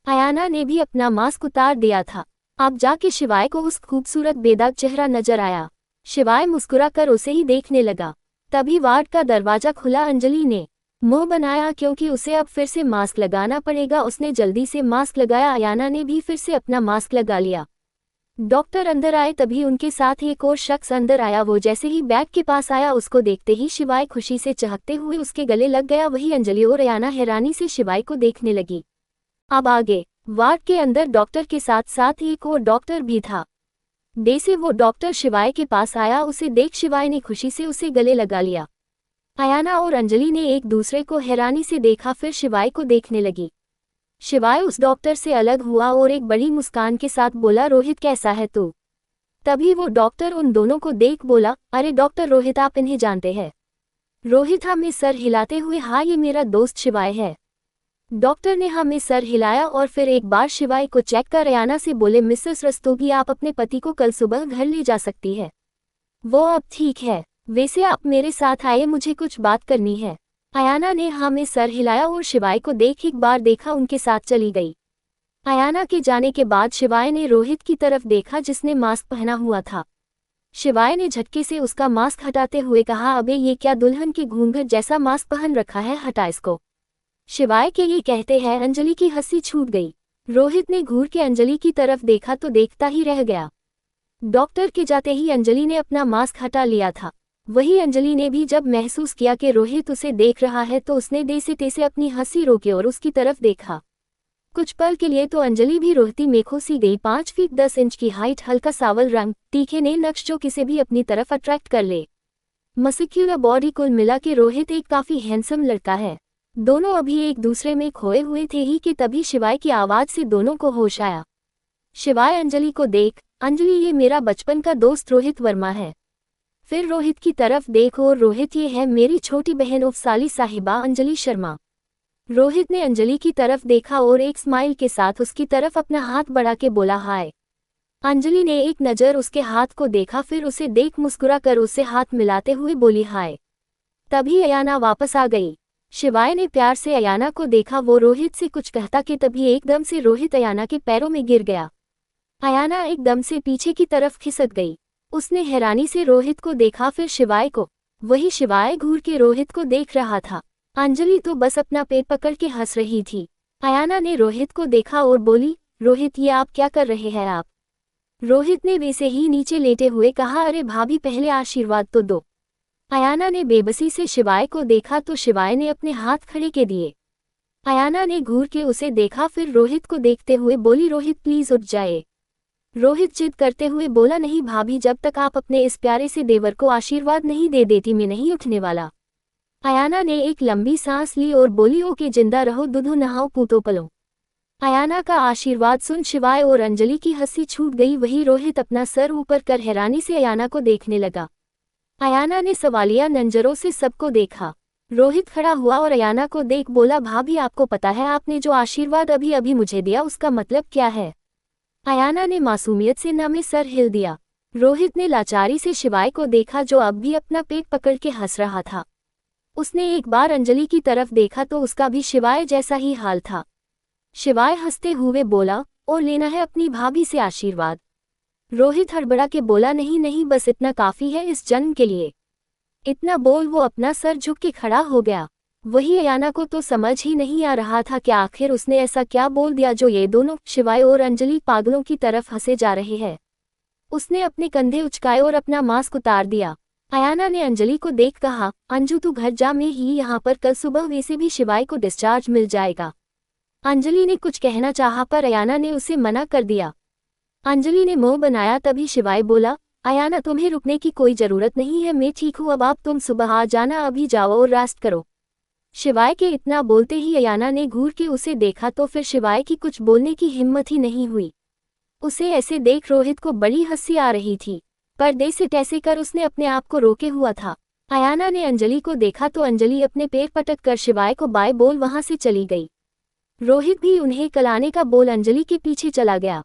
अयाना ने भी अपना मास्क उतार दिया था। अब जाके शिवाय को उस खूबसूरत बेदाग चेहरा नजर आया। शिवाय मुस्कुराकर उसे ही देखने लगा। तभी वार्ड का दरवाजा खुला। अंजलि ने मुंह बनाया क्योंकि उसे अब फिर से मास्क लगाना पड़ेगा। उसने जल्दी से मास्क लगाया। अयाना ने भी फिर से अपना मास्क लगा लिया। डॉक्टर अंदर आए तभी उनके साथ एक और शख्स अंदर आया। वो जैसे ही बैग के पास आया उसको देखते ही शिवाय खुशी से चहकते हुए उसके गले लग गया। वही अंजलि और अयाना हैरानी से शिवाय को देखने लगी। अब आगे वार्ड के अंदर डॉक्टर के साथ साथ एक और डॉक्टर भी था। जैसे वो डॉक्टर शिवाय के पास आया उसे देख शिवाय ने खुशी से उसे गले लगा लिया। अयाना और अंजलि ने एक दूसरे को हैरानी से देखा, फिर शिवाय को देखने लगी। शिवाय उस डॉक्टर से अलग हुआ और एक बड़ी मुस्कान के साथ बोला, रोहित कैसा है तू? तभी वो डॉक्टर उन दोनों को देख बोला, अरे डॉक्टर रोहित, आप इन्हें जानते हैं? रोहित हमें सर हिलाते हुए, हाँ ये मेरा दोस्त शिवाय है। डॉक्टर ने हमें सर हिलाया और फिर एक बार शिवाय को चेक कर अयाना से बोले, मिसेस रस्तोगी, आप अपने पति को कल सुबह घर ले जा सकती है, वो अब ठीक है। वैसे आप मेरे साथ आए, मुझे कुछ बात करनी है। अयाना ने हमें सर हिलाया और शिवाय को देख एक बार देखा, उनके साथ चली गई। अयाना के जाने के बाद शिवाय ने रोहित की तरफ देखा जिसने मास्क पहना हुआ था। शिवाय ने झटके से उसका मास्क हटाते हुए कहा, अबे ये क्या दुल्हन के घूंघट जैसा मास्क पहन रखा है, हटा इसको। शिवाय के ये कहते हैं अंजलि की हंसी छूट गई। रोहित ने घूर के अंजलि की तरफ देखा तो देखता ही रह गया। डॉक्टर के जाते ही अंजलि ने अपना मास्क हटा लिया था। वही अंजलि ने भी जब महसूस किया कि रोहित उसे देख रहा है तो उसने देसे तेसे अपनी हंसी रोकी और उसकी तरफ देखा। कुछ पल के लिए तो अंजलि भी रोहती में खो सी गई। 5 फीट 10 इंच की हाइट, हल्का सावल रंग, तीखे ने नक्श जो किसे भी अपनी तरफ अट्रैक्ट कर ले। मस्क्यूलर बॉडी, कुल मिला के रोहित एक काफी हैंडसम लड़का है। दोनों अभी एक दूसरे में खोए हुए थे ही कि तभी शिवाय की आवाज से दोनों को होश आया। शिवाय अंजलि को देख, अंजलि ये मेरा बचपन का दोस्त रोहित वर्मा है। फिर रोहित की तरफ देख और रोहित ये है मेरी छोटी बहन उफसाली साहिबा अंजलि शर्मा। रोहित ने अंजलि की तरफ देखा और एक स्माइल के साथ उसकी तरफ अपना हाथ बढ़ा के बोला, हाय। अंजलि ने एक नज़र उसके हाथ को देखा, फिर उसे देख मुस्कुरा कर उससे हाथ मिलाते हुए बोली, हाय। तभी अयाना वापस आ गई। शिवाय ने प्यार से अयाना को देखा, वो रोहित से कुछ कहता कि तभी एकदम से रोहित अयाना के पैरों में गिर गया। अयाना एकदम से पीछे की तरफ खिसक गई। उसने हैरानी से रोहित को देखा, फिर शिवाय को। वही शिवाय घूर के रोहित को देख रहा था। अंजलि तो बस अपना पेट पकड़ के हंस रही थी। अयाना ने रोहित को देखा और बोली, रोहित ये आप क्या कर रहे हैं आप? रोहित ने वैसे ही नीचे लेटे हुए कहा, अरे भाभी पहले आशीर्वाद तो दो। अयाना ने बेबसी से शिवाय को देखा तो शिवाय ने अपने हाथ खड़े के दिए। अयाना ने घूर के उसे देखा, फिर रोहित को देखते हुए बोली, रोहित प्लीज उठ जाए। रोहित जिद करते हुए बोला, नहीं भाभी, जब तक आप अपने इस प्यारे से देवर को आशीर्वाद नहीं दे देती मैं नहीं उठने वाला। अयाना ने एक लंबी सांस ली और बोली, ओके जिंदा रहो, दूधो नहाओ पूतो पलो। अयाना का आशीर्वाद सुन शिवाय और अंजलि की हंसी छूट गई। वही रोहित अपना सर ऊपर कर हैरानी से अयाना को देखने लगा। अयाना ने सवालिया नजरों से सबको देखा। रोहित खड़ा हुआ और अयाना को देख बोला, भाभी आपको पता है आपने जो आशीर्वाद अभी अभी मुझे दिया उसका मतलब क्या है? अयाना ने मासूमियत से न में सर हिल दिया। रोहित ने लाचारी से शिवाय को देखा जो अब भी अपना पेट पकड़ के हंस रहा था। उसने एक बार अंजलि की तरफ देखा तो उसका भी शिवाय जैसा ही हाल था। शिवाय हंसते हुए बोला, और लेना है अपनी भाभी से आशीर्वाद? रोहित हड़बड़ा के बोला, नहीं नहीं, बस इतना काफी है इस जन्म के लिए। इतना बोल वो अपना सर झुक के खड़ा हो गया। वही अयाना को तो समझ ही नहीं आ रहा था कि आखिर उसने ऐसा क्या बोल दिया जो ये दोनों शिवाय और अंजलि पागलों की तरफ हंसे जा रहे हैं। उसने अपने कंधे उचकाए और अपना मास्क उतार दिया। अयाना ने अंजलि को देख कहा, अंजू तू घर जा, मैं ही यहाँ पर कल सुबह वैसे भी शिवाय को डिस्चार्ज मिल जाएगा। अंजलि ने कुछ कहना चाहा पर अयाना ने उसे मना कर दिया। अंजलि ने मुंह बनाया तभी शिवाय बोला, अयाना तुम्हें रुकने की कोई जरूरत नहीं है, मैं ठीक हूँ, अब आप तुम सुबह आ जाना, अभी जाओ और रेस्ट करो। शिवाय के इतना बोलते ही अयाना ने घूर के उसे देखा तो फिर शिवाय की कुछ बोलने की हिम्मत ही नहीं हुई। उसे ऐसे देख रोहित को बड़ी हंसी आ रही थी। पर्दे से टैसे कर उसने अपने आप को रोके हुआ था। अयाना ने अंजलि को देखा तो अंजलि अपने पैर पटक कर शिवाय को बाय बोल वहां से चली गई। रोहित भी उन्हें कलाने का बोल अंजलि के पीछे चला गया।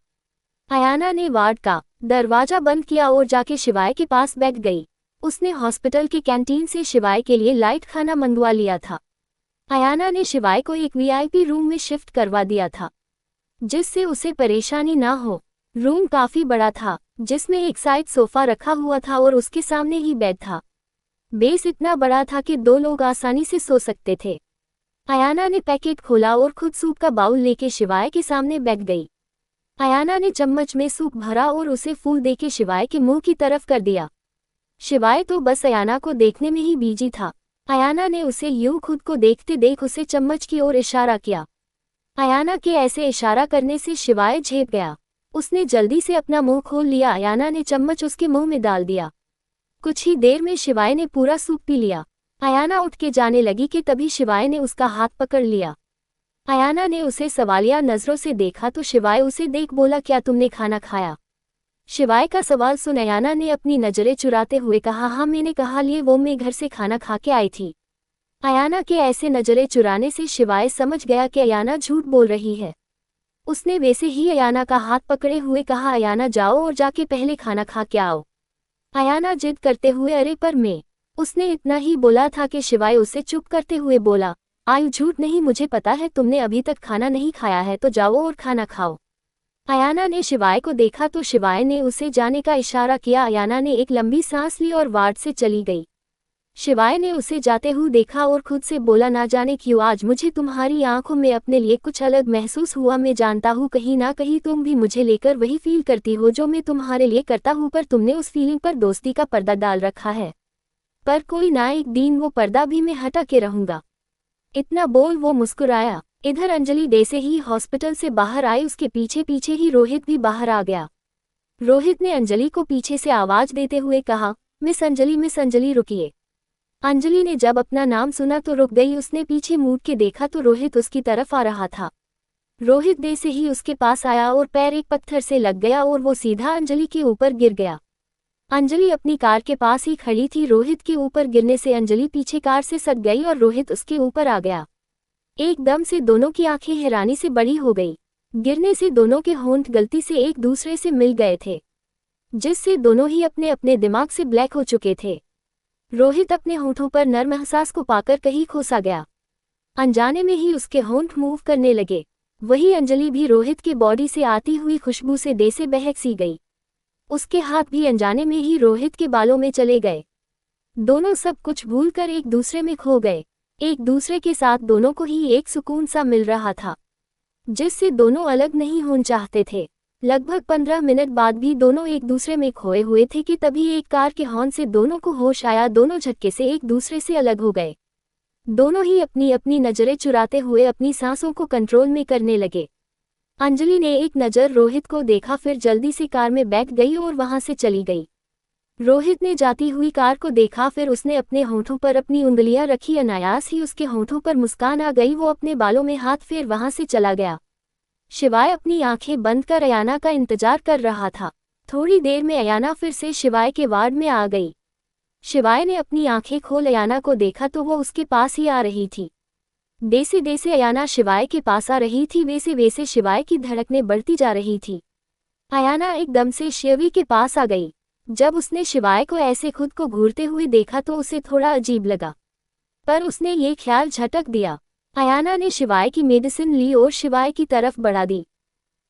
अयाना ने वार्ड का दरवाजा बंद किया और जाके शिवाय के पास बैठ गई। उसने हॉस्पिटल की कैंटीन से शिवाय के लिए लाइट खाना मंगवा लिया था। अयाना ने शिवाय को एक वीआईपी रूम में शिफ्ट करवा दिया था जिससे उसे परेशानी ना हो। रूम काफी बड़ा था जिसमें एक साइड सोफा रखा हुआ था और उसके सामने ही बेड था। बेस इतना बड़ा था कि 2 लोग आसानी से सो सकते थे। अयाना ने पैकेट खोला और खुद सूप का बाउल लेके शिवाय के सामने बैठ गई। अयाना ने चम्मच में सूप भरा और उसे फूल देके शिवाय के मुंह की तरफ कर दिया। शिवाय तो बस अयाना को देखने में ही बिजी था। अयाना ने उसे यूं खुद को देखते देख उसे चम्मच की ओर इशारा किया। अयाना के ऐसे इशारा करने से शिवाय झेप गया। उसने जल्दी से अपना मुंह खोल लिया। अयाना ने चम्मच उसके मुंह में डाल दिया। कुछ ही देर में शिवाय ने पूरा सूप पी लिया। अयाना उठ के जाने लगी कि तभी शिवाय ने उसका हाथ पकड़ लिया। अयाना ने उसे सवालिया नजरों से देखा तो शिवाय उसे देख बोला, क्या तुमने खाना खाया? शिवाय का सवाल सुन अयाना ने अपनी नजरें चुराते हुए कहा, हाँ मैंने कहा लिए वो मैं घर से खाना खा के आई थी। अयाना के ऐसे नजरें चुराने से शिवाय समझ गया कि अयाना झूठ बोल रही है। उसने वैसे ही अयाना का हाथ पकड़े हुए कहा, अयाना जाओ और जाके पहले खाना खा के आओ। अयाना जिद करते हुए, अरे पर मैं। उसने इतना ही बोला था कि शिवाय उसे चुप करते हुए बोला, आयु झूठ नहीं, मुझे पता है तुमने अभी तक खाना नहीं खाया है, तो जाओ और खाना खाओ। अयाना ने शिवाय को देखा तो शिवाय ने उसे जाने का इशारा किया। अयाना ने एक लंबी सांस ली और वार्ड से चली गई। शिवाय ने उसे जाते हुए देखा और खुद से बोला, ना जाने क्यों आज मुझे तुम्हारी आंखों में अपने लिए कुछ अलग महसूस हुआ। मैं जानता हूँ कहीं ना कहीं तुम भी मुझे लेकर वही फील करती हो जो मैं तुम्हारे लिए करता हूँ, पर तुमने उस फीलिंग पर दोस्ती का पर्दा डाल रखा है। पर कोई ना एक दिन वो पर्दा भी मैं हटा के रहूंगा। इतना बोल वो मुस्कुराया। इधर अंजलि जैसे ही हॉस्पिटल से बाहर आई उसके पीछे पीछे ही रोहित भी बाहर आ गया। रोहित ने अंजलि को पीछे से आवाज देते हुए कहा, मिस अंजलि रुकिए। अंजलि ने जब अपना नाम सुना तो रुक गई। उसने पीछे मुड़ के देखा तो रोहित उसकी तरफ आ रहा था। रोहित जैसे ही उसके पास आया और पैर एक पत्थर से लग गया और वो सीधा अंजलि के ऊपर गिर गया। अंजलि अपनी कार के पास ही खड़ी थी। रोहित के ऊपर गिरने से अंजलि पीछे कार से सट गई और रोहित उसके ऊपर आ गया। एकदम से दोनों की आंखें हैरानी से बड़ी हो गई। गिरने से दोनों के होंठ गलती से एक दूसरे से मिल गए थे जिससे दोनों ही अपने अपने दिमाग से ब्लैक हो चुके थे। रोहित अपने होंठों पर नर्म एहसास को पाकर कहीं खोसा गया। अनजाने में ही उसके होंठ मूव करने लगे। वही अंजलि भी रोहित के बॉडी से आती हुई खुशबू से दे से बहक सी गई। उसके हाथ भी अनजाने में ही रोहित के बालों में चले गए। दोनों सब कुछ भूलकर एक दूसरे में खो गए। एक दूसरे के साथ दोनों को ही एक सुकून सा मिल रहा था जिससे दोनों अलग नहीं होना चाहते थे। लगभग 15 मिनट बाद भी दोनों एक दूसरे में खोए हुए थे कि तभी एक कार के हॉर्न से दोनों को होश आया। दोनों झटके से एक दूसरे से अलग हो गए। दोनों ही अपनी अपनी नजरें चुराते हुए अपनी सांसों को कंट्रोल में करने लगे। अंजलि ने एक नज़र रोहित को देखा, फिर जल्दी से कार में बैठ गई और वहां से चली गई। रोहित ने जाती हुई कार को देखा, फिर उसने अपने होंठों पर अपनी उंगलियां रखी। अनायास ही उसके होंठों पर मुस्कान आ गई। वो अपने बालों में हाथ फेर वहां से चला गया। शिवाय अपनी आंखें बंद कर अयाना का इंतजार कर रहा था। थोड़ी देर में अयाना फिर से शिवाय के वार्ड में आ गई। शिवाय ने अपनी आंखें खोल अयाना को देखा तो वो उसके पास ही आ रही थी। जैसे जैसे अयाना शिवाय के पास आ रही थी वैसे वैसे शिवाय की धड़कनें बढ़ती जा रही थी। अयाना एकदम से शिवी के पास आ गई। जब उसने शिवाय को ऐसे खुद को घूरते हुए देखा तो उसे थोड़ा अजीब लगा, पर उसने ये ख्याल झटक दिया। अयाना ने शिवाय की मेडिसिन ली और शिवाय की तरफ बढ़ा दी।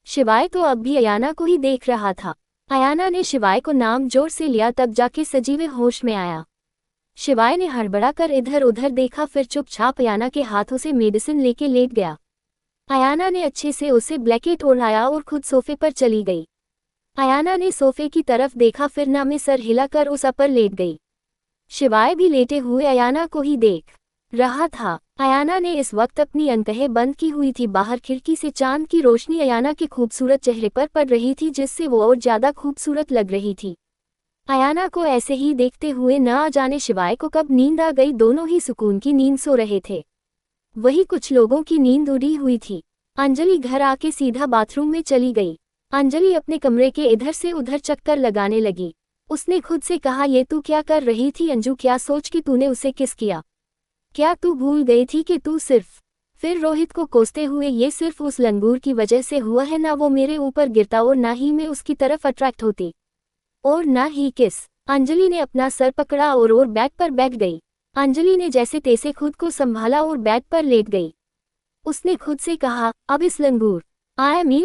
शिवाय तो अब भी अयाना को ही देख रहा था। अयाना ने शिवाय को नाम जोर से लिया, तब जाके सजीवे होश में आया। शिवाय ने हड़बड़ा कर इधर उधर देखा, फिर चुपचाप अयाना के हाथों से मेडिसिन लेके लेट गया। अयाना ने अच्छे से उसे ब्लैंकेट ओढ़ाया और खुद सोफे पर चली गई। अयाना ने सोफे की तरफ देखा, फिर ना में सर हिलाकर उस पर लेट गई। शिवाय भी लेटे हुए अयाना को ही देख रहा था। अयाना ने इस वक्त अपनी आंखें बंद की हुई थी। बाहर खिड़की से चांद की रोशनी अयाना के खूबसूरत चेहरे पर पड़ रही थी, जिससे वो और ज्यादा खूबसूरत लग रही थी। अयाना को ऐसे ही देखते हुए न जाने शिवाय को कब नींद आ गई। दोनों ही सुकून की नींद सो रहे थे। वही कुछ लोगों की नींद उड़ी हुई थी। अंजलि घर आके सीधा बाथरूम में चली गई। अंजलि अपने कमरे के इधर से उधर चक्कर लगाने लगी। उसने खुद से कहा, ये तू क्या कर रही थी अंजू? क्या सोच के तूने उसे किस किया? क्या तू भूल गई थी कि तू सिर्फ फिर रोहित को कोसते हुए ये सिर्फ उस लंगूर की वजह से हुआ है? ना वो मेरे ऊपर गिरता और ना ही मैं उसकी तरफ अट्रैक्ट होती और ना ही किस। अंजलि ने अपना सर पकड़ा और बेड पर बैठ गई। अंजलि ने जैसे तैसे खुद को संभाला और बेड पर लेट गई। उसने खुद से कहा, अब इस लंगूर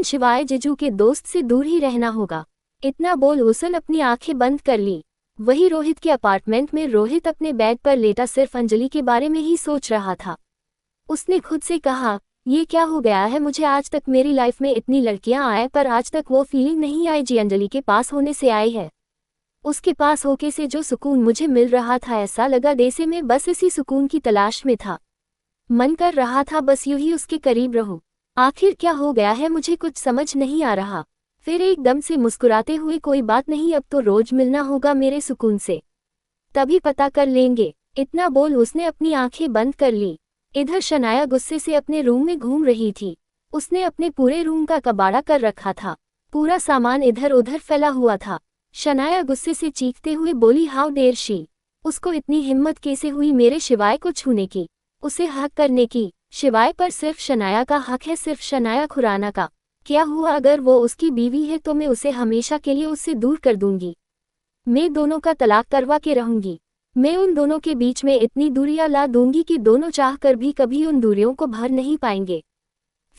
शिवाय जीजू के दोस्त से दूर ही रहना होगा। इतना बोल उसने अपनी आंखें बंद कर ली। वही रोहित के अपार्टमेंट में रोहित अपने बेड पर लेटा सिर्फ अंजलि के बारे में ही सोच रहा था। उसने खुद से कहा, ये क्या हो गया है मुझे? आज तक मेरी लाइफ में इतनी लड़कियां आए पर आज तक वो फीलिंग नहीं आई जी अंजलि के पास होने से आई है। उसके पास होके से जो सुकून मुझे मिल रहा था, ऐसा लगा जैसे मैं बस इसी सुकून की तलाश में था। मन कर रहा था बस यूं ही उसके करीब रहूं। आखिर क्या हो गया है मुझे कुछ समझ नहीं आ रहा। फिर एकदम से मुस्कुराते हुए, कोई बात नहीं, अब तो रोज मिलना होगा मेरे सुकून से, तभी पता कर लेंगे। इतना बोल उसने अपनी आंखें बंद कर ली। इधर शनाया गुस्से से अपने रूम में घूम रही थी। उसने अपने पूरे रूम का कबाड़ा कर रखा था। पूरा सामान इधर उधर फैला हुआ था। शनाया गुस्से से चीखते हुए बोली, हाउ डेयर शी! उसको इतनी हिम्मत कैसे हुई मेरे शिवाय को छूने की, उसे हक करने की? शिवाय पर सिर्फ शनाया का हक है, सिर्फ शनाया खुराना का। क्या हुआ अगर वो उसकी बीवी है तो मैं उसे हमेशा के लिए उससे दूर कर दूंगी। मैं दोनों का तलाक करवा के रहूंगी। मैं उन दोनों के बीच में इतनी दूरियां ला दूंगी कि दोनों चाह कर भी कभी उन दूरियों को भर नहीं पाएंगे।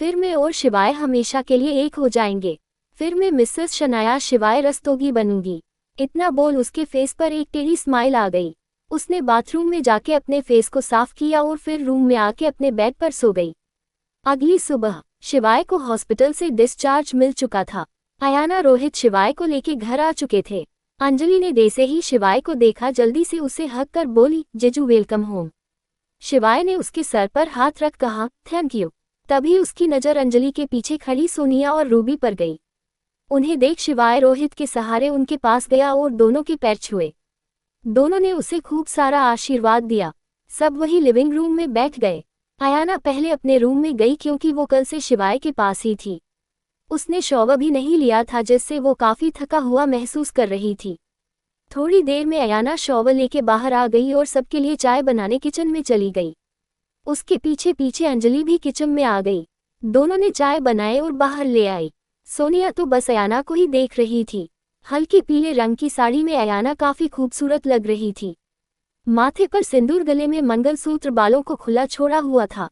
फिर मैं और शिवाय हमेशा के लिए एक हो जाएंगे। फिर मैं मिसेस शनाया शिवाय रस्तोगी बनूंगी। इतना बोल उसके फेस पर एक टेढ़ी स्माइल आ गई। उसने बाथरूम में जाके अपने फेस को साफ किया और फिर रूम में आके अपने बेड पर सो गई। अगली सुबह शिवाय को हॉस्पिटल से डिस्चार्ज मिल चुका था। अयाना रोहित शिवाय को लेके घर आ चुके थे। अंजलि ने जैसे ही शिवाय को देखा जल्दी से उसे हक कर बोली, जीजू वेलकम होम। शिवाय ने उसके सर पर हाथ रख कहा, थैंक यू। तभी उसकी नज़र अंजलि के पीछे खड़ी सोनिया और रूबी पर गई। उन्हें देख शिवाय रोहित के सहारे उनके पास गया और दोनों के पैर छुए। दोनों ने उसे खूब सारा आशीर्वाद दिया। सब वही लिविंग रूम में बैठ गए। अयाना पहले अपने रूम में गई क्योंकि वो कल से शिवाय के पास ही थी। उसने शॉवर भी नहीं लिया था जिससे वो काफ़ी थका हुआ महसूस कर रही थी। थोड़ी देर में अयाना शॉवर लेके बाहर आ गई और सबके लिए चाय बनाने किचन में चली गई। उसके पीछे पीछे अंजलि भी किचन में आ गई। दोनों ने चाय बनाए और बाहर ले आई। सोनिया तो बस अयाना को ही देख रही थी। हल्की पीले रंग की साड़ी में अयाना काफ़ी खूबसूरत लग रही थी। माथे पर सिंदूर, गले में मंगलसूत्र, बालों को खुला छोड़ा हुआ था।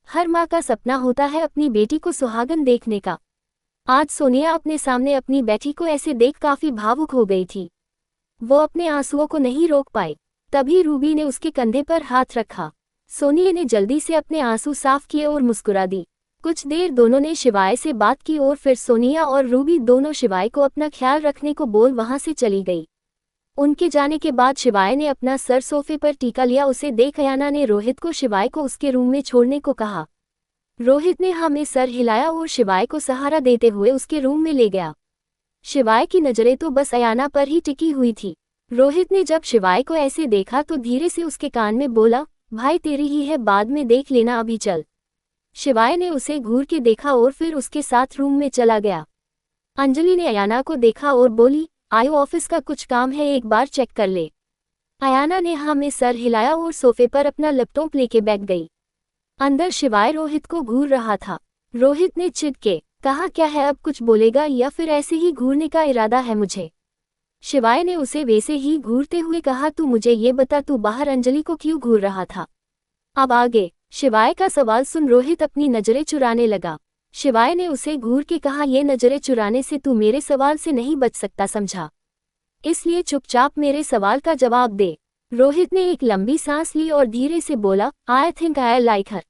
हर माँ का सपना होता है अपनी बेटी को सुहागन देखने का। आज सोनिया अपने सामने अपनी बेटी को ऐसे देख काफ़ी भावुक हो गई थी। वो अपने आंसुओं को नहीं रोक पाई। तभी रूबी ने उसके कंधे पर हाथ रखा। सोनिया ने जल्दी से अपने आंसू साफ किए और मुस्कुरा दी। कुछ देर दोनों ने शिवाय से बात की और फिर सोनिया और रूबी दोनों शिवाय को अपना ख्याल रखने को बोल वहां से चली गई। उनके जाने के बाद शिवाय ने अपना सर सोफे पर टीका लिया। उसे देख अयाना ने रोहित को शिवाय को उसके रूम में छोड़ने को कहा। रोहित ने हाँ में सर हिलाया और शिवाय को सहारा देते हुए उसके रूम में ले गया। शिवाय की नज़रें तो बस अयाना पर ही टिकी हुई थी। रोहित ने जब शिवाय को ऐसे देखा तो धीरे से उसके कान में बोला, भाई तेरी ही है, बाद में देख लेना, अभी चल। शिवाय ने उसे घूर के देखा और फिर उसके साथ रूम में चला गया। अंजलि ने अयाना को देखा और बोली, आयो ऑफिस का कुछ काम है, एक बार चेक कर ले। अयाना ने हाँ में सर हिलाया और सोफे पर अपना लैपटॉप लेके बैठ गई। अंदर शिवाय रोहित को घूर रहा था। रोहित ने चिढ़ के कहा, क्या है, अब कुछ बोलेगा या फिर ऐसे ही घूरने का इरादा है मुझे? शिवाय ने उसे वैसे ही घूरते हुए कहा, तू मुझे ये बता, तू बाहर अंजलि को क्यों घूर रहा था? अब आगे शिवाय का सवाल सुन रोहित अपनी नजरें चुराने लगा। शिवाय ने उसे घूर के कहा, ये नजरें चुराने से तू मेरे सवाल से नहीं बच सकता, समझा? इसलिए चुपचाप मेरे सवाल का जवाब दे। रोहित ने एक लंबी सांस ली और धीरे से बोला, आई थिंक आई लाइक हर।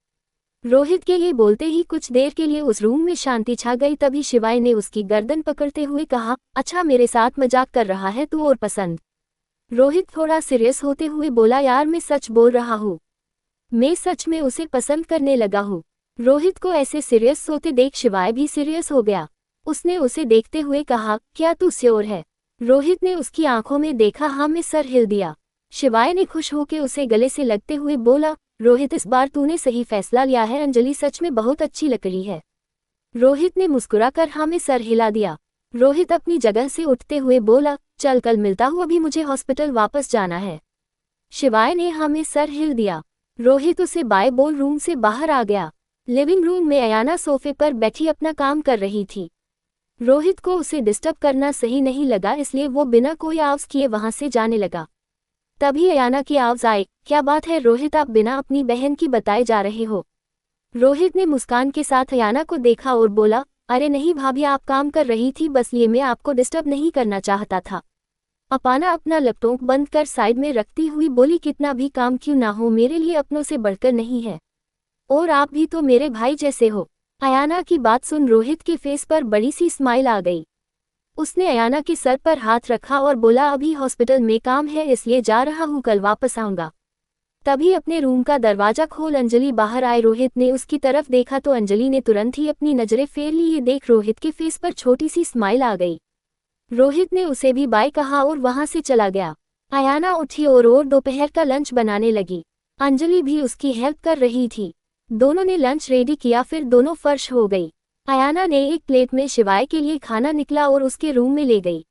रोहित के ये बोलते ही कुछ देर के लिए उस रूम में शांति छा गई। तभी शिवाय ने उसकी गर्दन पकड़ते हुए कहा, अच्छा मेरे साथ मजाक कर रहा है तू और पसंद? रोहित थोड़ा सीरियस होते हुए बोला, यार मैं सच बोल रहा हूँ, मैं सच में उसे पसंद करने लगा हूँ। रोहित को ऐसे सीरियस होते देख शिवाय भी सीरियस हो गया। उसने उसे देखते हुए कहा, क्या तू श्योर है? रोहित ने उसकी आंखों में देखा, हाँ में सर हिल दिया। शिवाय ने खुश होकर उसे गले से लगते हुए बोला, रोहित इस बार तूने सही फैसला लिया है, अंजलि सच में बहुत अच्छी लग रही है। रोहित ने मुस्कुराकर हाँ में सर हिला दिया। रोहित अपनी जगह से उठते हुए बोला, चल कल मिलता हूँ, अभी मुझे हॉस्पिटल वापस जाना है। शिवाय ने हाँ में सर हिल दिया। रोहित उसे बाय बोल रूम से बाहर आ गया। लिविंग रूम में अयाना सोफे पर बैठी अपना काम कर रही थी। रोहित को उसे डिस्टर्ब करना सही नहीं लगा, इसलिए वो बिना कोई आवाज किए वहां से जाने लगा। तभी अयाना की आवाज आई, क्या बात है रोहित, आप बिना अपनी बहन की बताए जा रहे हो? रोहित ने मुस्कान के साथ अयाना को देखा और बोला, अरे नहीं भाभी, आप काम कर रही थी, बस ये मैं आपको डिस्टर्ब नहीं करना चाहता था। अपाना अपना लैपटॉप बंद कर साइड में रखती हुई बोली, कितना भी काम क्यों ना हो, मेरे लिए अपनों से बढ़कर नहीं है, और आप भी तो मेरे भाई जैसे हो। अयाना की बात सुन रोहित के फेस पर बड़ी सी स्माइल आ गई। उसने अयाना के सर पर हाथ रखा और बोला, अभी हॉस्पिटल में काम है इसलिए जा रहा हूँ, कल वापस आऊंगा। तभी अपने रूम का दरवाजा खोल अंजलि बाहर आए। रोहित ने उसकी तरफ देखा तो अंजलि ने तुरंत ही अपनी नजरें फेर ली। ये देख रोहित के फेस पर छोटी सी स्माइल आ गई। रोहित ने उसे भी बाय कहा और वहां से चला गया। अयाना उठी और दोपहर का लंच बनाने लगी। अंजलि भी उसकी हेल्प कर रही थी। दोनों ने लंच रेडी किया, फिर दोनों फर्श हो गई। अयाना ने एक प्लेट में शिवाय के लिए खाना निकला और उसके रूम में ले गई।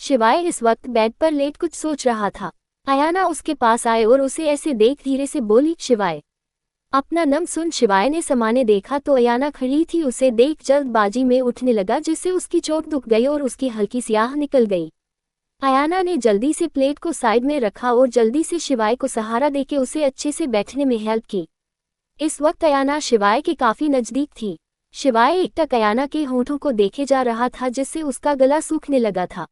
शिवाय इस वक्त बेड पर लेट कुछ सोच रहा था। अयाना उसके पास आए और उसे ऐसे देख धीरे से बोली, शिवाय अपना नाम सुन। शिवाय ने समाने देखा तो अयाना खड़ी थी। उसे देख जल्दबाजी में उठने लगा, जिससे उसकी चोट दुख गई और उसकी हल्की सी आह निकल गई। अयाना ने जल्दी से प्लेट को साइड में रखा और जल्दी से शिवाय को सहारा देके उसे अच्छे से बैठने में हेल्प की। इस वक्त अयाना शिवाय के काफी नजदीक थी। शिवाय एकटक अयाना के होठों को देखे जा रहा था, जिससे उसका गला सूखने लगा था।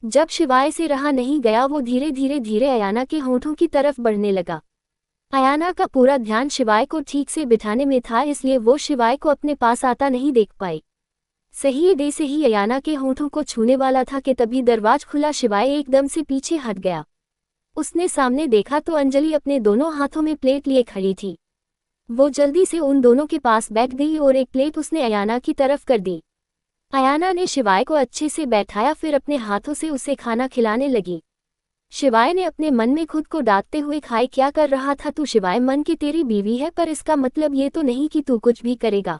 जब शिवाय से रहा नहीं गया, वो धीरे धीरे अयाना के होठों की तरफ बढ़ने लगा। अयाना का पूरा ध्यान शिवाय को ठीक से बिठाने में था, इसलिए वो शिवाय को अपने पास आता नहीं देख पाई। सही दे से ही अयाना के होठों को छूने वाला था कि तभी दरवाजा खुला। शिवाय एकदम से पीछे हट गया। उसने सामने देखा तो अंजलि अपने दोनों हाथों में प्लेट लिए खड़ी थी। वो जल्दी से उन दोनों के पास बैठ गई और एक प्लेट उसने अयाना की तरफ कर दी। अयाना ने शिवाय को अच्छे से बैठाया, फिर अपने हाथों से उसे खाना खिलाने लगी। शिवाय ने अपने मन में खुद को डांटते हुए खाए, क्या कर रहा था तू शिवाय? मन की तेरी बीवी है, पर इसका मतलब ये तो नहीं कि तू कुछ भी करेगा।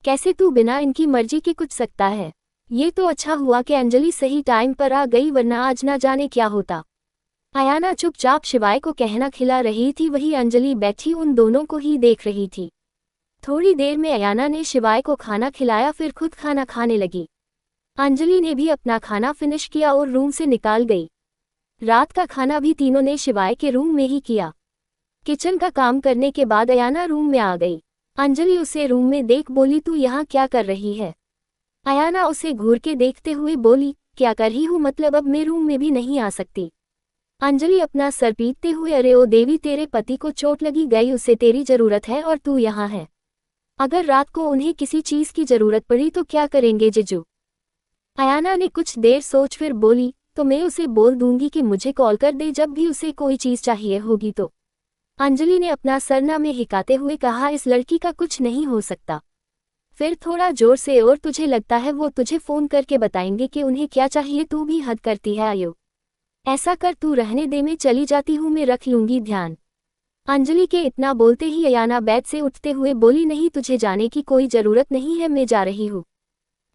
कैसे तू बिना इनकी मर्जी के कुछ सकता है? ये तो अच्छा हुआ कि अंजलि सही टाइम पर आ गई, वरना आज ना जाने क्या होता। अयाना चुपचाप शिवाय को कहना खिला रही थी, वही अंजलि बैठी उन दोनों को ही देख रही थी। थोड़ी देर में अयाना ने शिवाय को खाना खिलाया, फिर खुद खाना खाने लगी। अंजलि ने भी अपना खाना फिनिश किया और रूम से निकाल गई। रात का खाना भी तीनों ने शिवाय के रूम में ही किया। किचन का काम करने के बाद अयाना रूम में आ गई। अंजलि उसे रूम में देख बोली, तू यहाँ क्या कर रही है? अयाना उसे घूर के देखते हुए बोली, क्या कर रही हूँ मतलब, अब मैं रूम में भी नहीं आ सकती। अंजलि अपना सर पीटते हुए, अरे ओ देवी, तेरे पति को चोट लगी गई, उसे तेरी जरूरत है और तू यहाँ है। अगर रात को उन्हें किसी चीज की जरूरत पड़ी तो क्या करेंगे जीजू? अयाना ने कुछ देर सोच फिर बोली, तो मैं उसे बोल दूंगी कि मुझे कॉल कर दे जब भी उसे कोई चीज चाहिए होगी तो। अंजलि ने अपना सरना में हिकाते हुए कहा, इस लड़की का कुछ नहीं हो सकता। फिर थोड़ा जोर से, और तुझे लगता है वो तुझे फोन करके बताएंगे कि उन्हें क्या चाहिए? तू भी हद करती है आयो। ऐसा कर, तू रहने दे, मैं चली जाती हूँ, मैं रख लूंगी ध्यान। अंजलि के इतना बोलते ही अयाना बेड से उठते हुए बोली, नहीं तुझे जाने की कोई जरूरत नहीं है, मैं जा रही हूँ।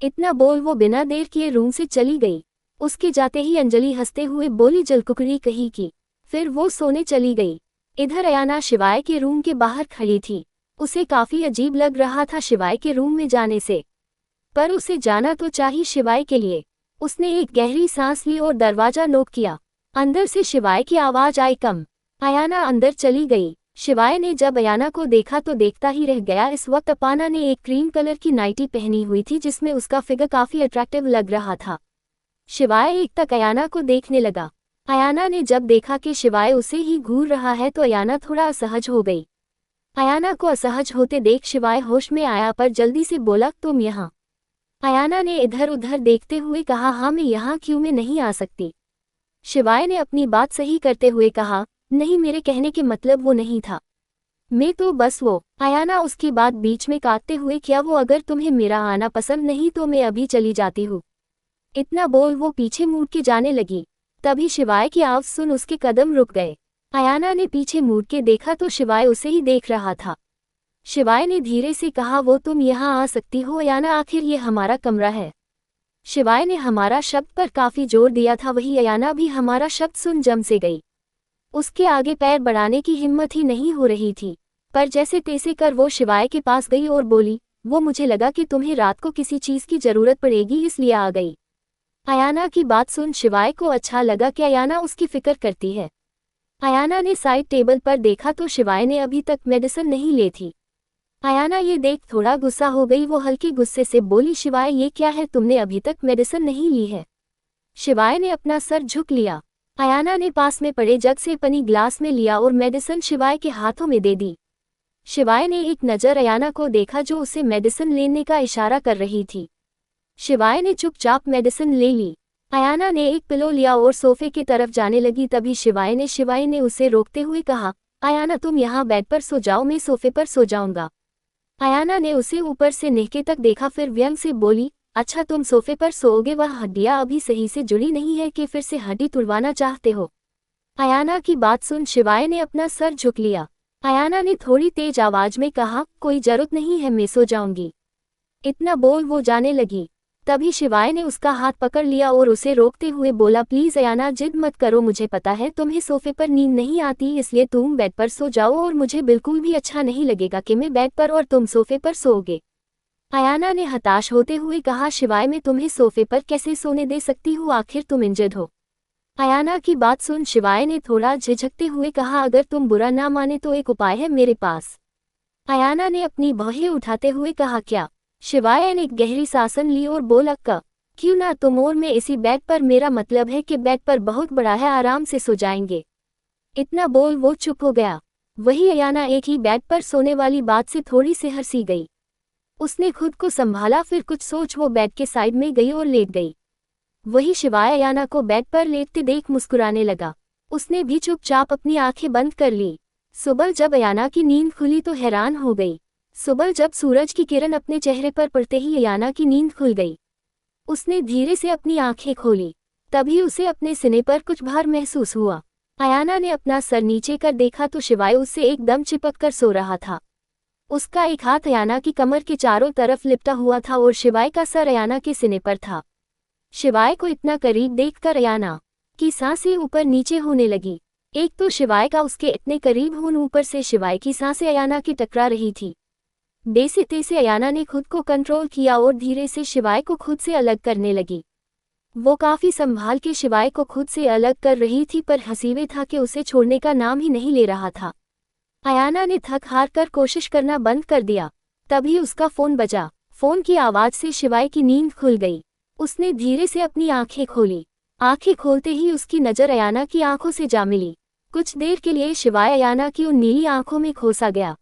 इतना बोल वो बिना देर किए रूम से चली गई। उसके जाते ही अंजलि हंसते हुए बोली, जलकुकड़ी कहीं की। फिर वो सोने चली गई। इधर अयाना शिवाय के रूम के बाहर खड़ी थी। उसे काफी अजीब लग रहा था शिवाय के रूम में जाने से, पर उसे जाना तो चाहिए शिवाय के लिए। उसने एक गहरी सांस ली और दरवाजा नॉक किया। अंदर से शिवाय की आवाज आई, कम। अयाना अंदर चली गई। शिवाय ने जब अयाना को देखा तो देखता ही रह गया। इस वक्त अपाना ने एक क्रीम कलर की नाइटी पहनी हुई थी जिसमें उसका फिगर काफी अट्रैक्टिव लग रहा था। शिवाय एक तक अयाना को देखने लगा। अयाना ने जब देखा कि शिवाय उसे ही घूर रहा है तो अयाना थोड़ा असहज हो गई। अयाना को असहज होते देख शिवाय होश में आया पर जल्दी से बोला, तुम यहाँ? अयाना ने इधर उधर देखते हुए कहा, हाँ मैं यहाँ क्यों, मैं नहीं आ सकती। शिवाय ने अपनी बात सही करते हुए कहा, नहीं मेरे कहने के मतलब वो नहीं था, मैं तो बस वो। अयाना उसकी बात बीच में काटते हुए, क्या वो अगर तुम्हें मेरा आना पसंद नहीं तो मैं अभी चली जाती हूँ। इतना बोल वो पीछे मुड़ के जाने लगी। तभी शिवाय की आवाज सुन उसके कदम रुक गए। अयाना ने पीछे मुड़ के देखा तो शिवाय उसे ही देख रहा था। शिवाय ने धीरे से कहा, वो तुम यहाँ आ सकती हो अयाना, आखिर ये हमारा कमरा है। शिवाय ने हमारा शब्द पर काफी जोर दिया था, वही अयाना भी हमारा शब्द सुन जम से गई। उसके आगे पैर बढ़ाने की हिम्मत ही नहीं हो रही थी, पर जैसे तैसे कर वो शिवाय के पास गई और बोली, वो मुझे लगा कि तुम्हें रात को किसी चीज की जरूरत पड़ेगी इसलिए आ गई। अयाना की बात सुन शिवाय को अच्छा लगा कि अयाना उसकी फिक्र करती है। अयाना ने साइड टेबल पर देखा तो शिवाय ने अभी तक मेडिसिन नहीं ली थी। अयाना ये देख थोड़ा गुस्सा हो गई। वो हल्के गुस्से से बोली, शिवाय ये क्या है, तुमने अभी तक मेडिसिन नहीं ली है? शिवाय ने अपना सर झुक लिया। अयाना ने पास में पड़े जग से पानी ग्लास में लिया और मेडिसिन शिवाय के हाथों में दे दी। शिवाय ने एक नज़र अयाना को देखा जो उसे मेडिसिन लेने का इशारा कर रही थी। शिवाय ने चुपचाप मेडिसिन ले ली। अयाना ने एक पिलो लिया और सोफे की तरफ जाने लगी। तभी शिवाय ने उसे रोकते हुए कहा, अयाना तुम यहाँ बेड पर सो जाओ, मैं सोफे पर सो जाऊंगा। अयाना ने उसे ऊपर से नीचे तक देखा, फिर व्यंग से बोली, अच्छा तुम सोफे पर सोओगे, वह हड्डियां अभी सही से जुड़ी नहीं है कि फिर से हड्डी तुड़वाना चाहते हो? अयाना की बात सुन शिवाय ने अपना सर झुक लिया। अयाना ने थोड़ी तेज आवाज में कहा, कोई जरूरत नहीं है, मैं सो जाऊंगी। इतना बोल वो जाने लगी। तभी शिवाय ने उसका हाथ पकड़ लिया और उसे रोकते हुए बोला, प्लीज अयाना जिद मत करो, मुझे पता है तुम्हें सोफे पर नींद नहीं आती, इसलिए तुम बेड पर सो जाओ और मुझे बिल्कुल भी अच्छा नहीं लगेगा कि मैं बेड पर और तुम सोफे पर सोओगे। अयाना ने हताश होते हुए कहा, शिवाय मैं तुम्हें सोफे पर कैसे सोने दे सकती हूँ, आखिर तुम इंजर्ड हो। अयाना की बात सुन शिवाय ने थोड़ा झिझकते हुए कहा, अगर तुम बुरा ना माने तो एक उपाय है मेरे पास। अयाना ने अपनी बाहें उठाते हुए कहा, क्या? शिवाय ने एक गहरी सांस ली और बोला, क्यों ना तुम और मैं इसी बेड पर, मेरा मतलब है कि बेड पर बहुत बड़ा है, आराम से सो जाएंगे। इतना बोल वो चुप हो गया। वही अयाना एक ही बेड पर सोने वाली बात से थोड़ी सी हंसी गई। उसने खुद को संभाला, फिर कुछ सोच वो बेड के साइड में गई और लेट गई। वही शिवाय अयाना को बेड पर लेटते देख मुस्कुराने लगा। उसने भी चुपचाप अपनी आंखें बंद कर ली। सुबह जब अयाना की नींद खुली तो हैरान हो गई। सुबह जब सूरज की किरण अपने चेहरे पर पड़ते ही अयाना की नींद खुल गई। उसने धीरे से अपनी आंखें खोली। तभी उसे अपने सीने पर कुछ भार महसूस हुआ। अयाना ने अपना सर नीचे कर देखा तो शिवाय उससे एकदम चिपक कर सो रहा था। उसका एक हाथ अयाना की कमर के चारों तरफ लिपटा हुआ था और शिवाय का सर अयाना के सीने पर था। शिवाय को इतना करीब देखकर अयाना की सांसें ऊपर नीचे होने लगी। एक तो शिवाय का उसके इतने करीब होने, ऊपर से शिवाय की सांसें अयाना की टकरा रही थी। जैसे तैसे अयाना ने खुद को कंट्रोल किया और धीरे से शिवाय को खुद से अलग करने लगी। वो काफी संभाल के शिवाय को खुद से अलग कर रही थी, पर हसीबे था कि उसे छोड़ने का नाम ही नहीं ले रहा था। अयाना ने थक हार कर कोशिश करना बंद कर दिया। तभी उसका फोन बजा। फोन की आवाज से शिवाय की नींद खुल गई। उसने धीरे से अपनी आंखें खोली। आंखें खोलते ही उसकी नजर अयाना की आंखों से जा मिली। कुछ देर के लिए शिवाय अयाना की उन नीली आंखों में खोसा गया।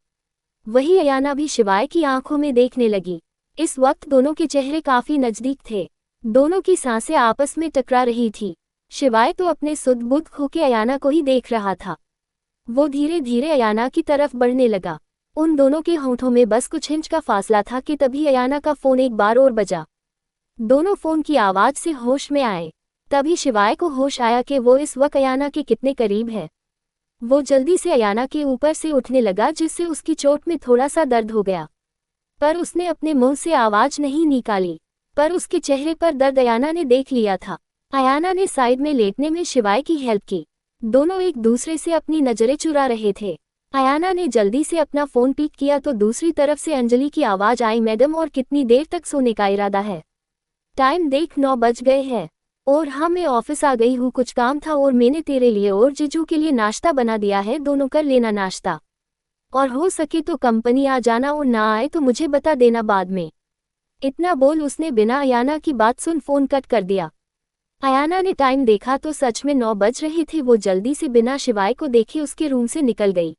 वही अयाना भी शिवाय की आंखों में देखने लगी। इस वक्त दोनों के चेहरे काफी नजदीक थे। दोनों की सांसें आपस में टकरा रही थी। शिवाय तो अपने सुध बुध खो के अयाना को ही देख रहा था। वो धीरे धीरे अयाना की तरफ बढ़ने लगा। उन दोनों के होंठों में बस कुछ इंच का फासला था कि तभी अयाना का फोन एक बार और बजा। दोनों फोन की आवाज से होश में आए। तभी शिवाय को होश आया कि वो इस वक्त अयाना के कितने करीब है। वो जल्दी से अयाना के ऊपर से उठने लगा, जिससे उसकी चोट में थोड़ा सा दर्द हो गया, पर उसने अपने मुंह से आवाज नहीं निकाली। पर उसके चेहरे पर दर्द अयाना ने देख लिया था। अयाना ने साइड में लेटने में शिवाय की हेल्प की। दोनों एक दूसरे से अपनी नजरें चुरा रहे थे। अयाना ने जल्दी से अपना फोन पिक किया तो दूसरी तरफ से अंजलि की आवाज आई, मैडम और कितनी देर तक सोने का इरादा है? टाइम देख 9 बज गए हैं। और हाँ, मैं ऑफिस आ गई हूँ, कुछ काम था और मैंने तेरे लिए और जीजू के लिए नाश्ता बना दिया है, दोनों कर लेना नाश्ता। और हो सके तो कंपनी आ जाना और ना आए तो मुझे बता देना बाद में। इतना बोल उसने बिना अयाना की बात सुन फोन कट कर दिया। अयाना ने टाइम देखा तो सच में 9 बज रहे थे। वो जल्दी से बिना शिवाय को देखे उसके रूम से निकल गई।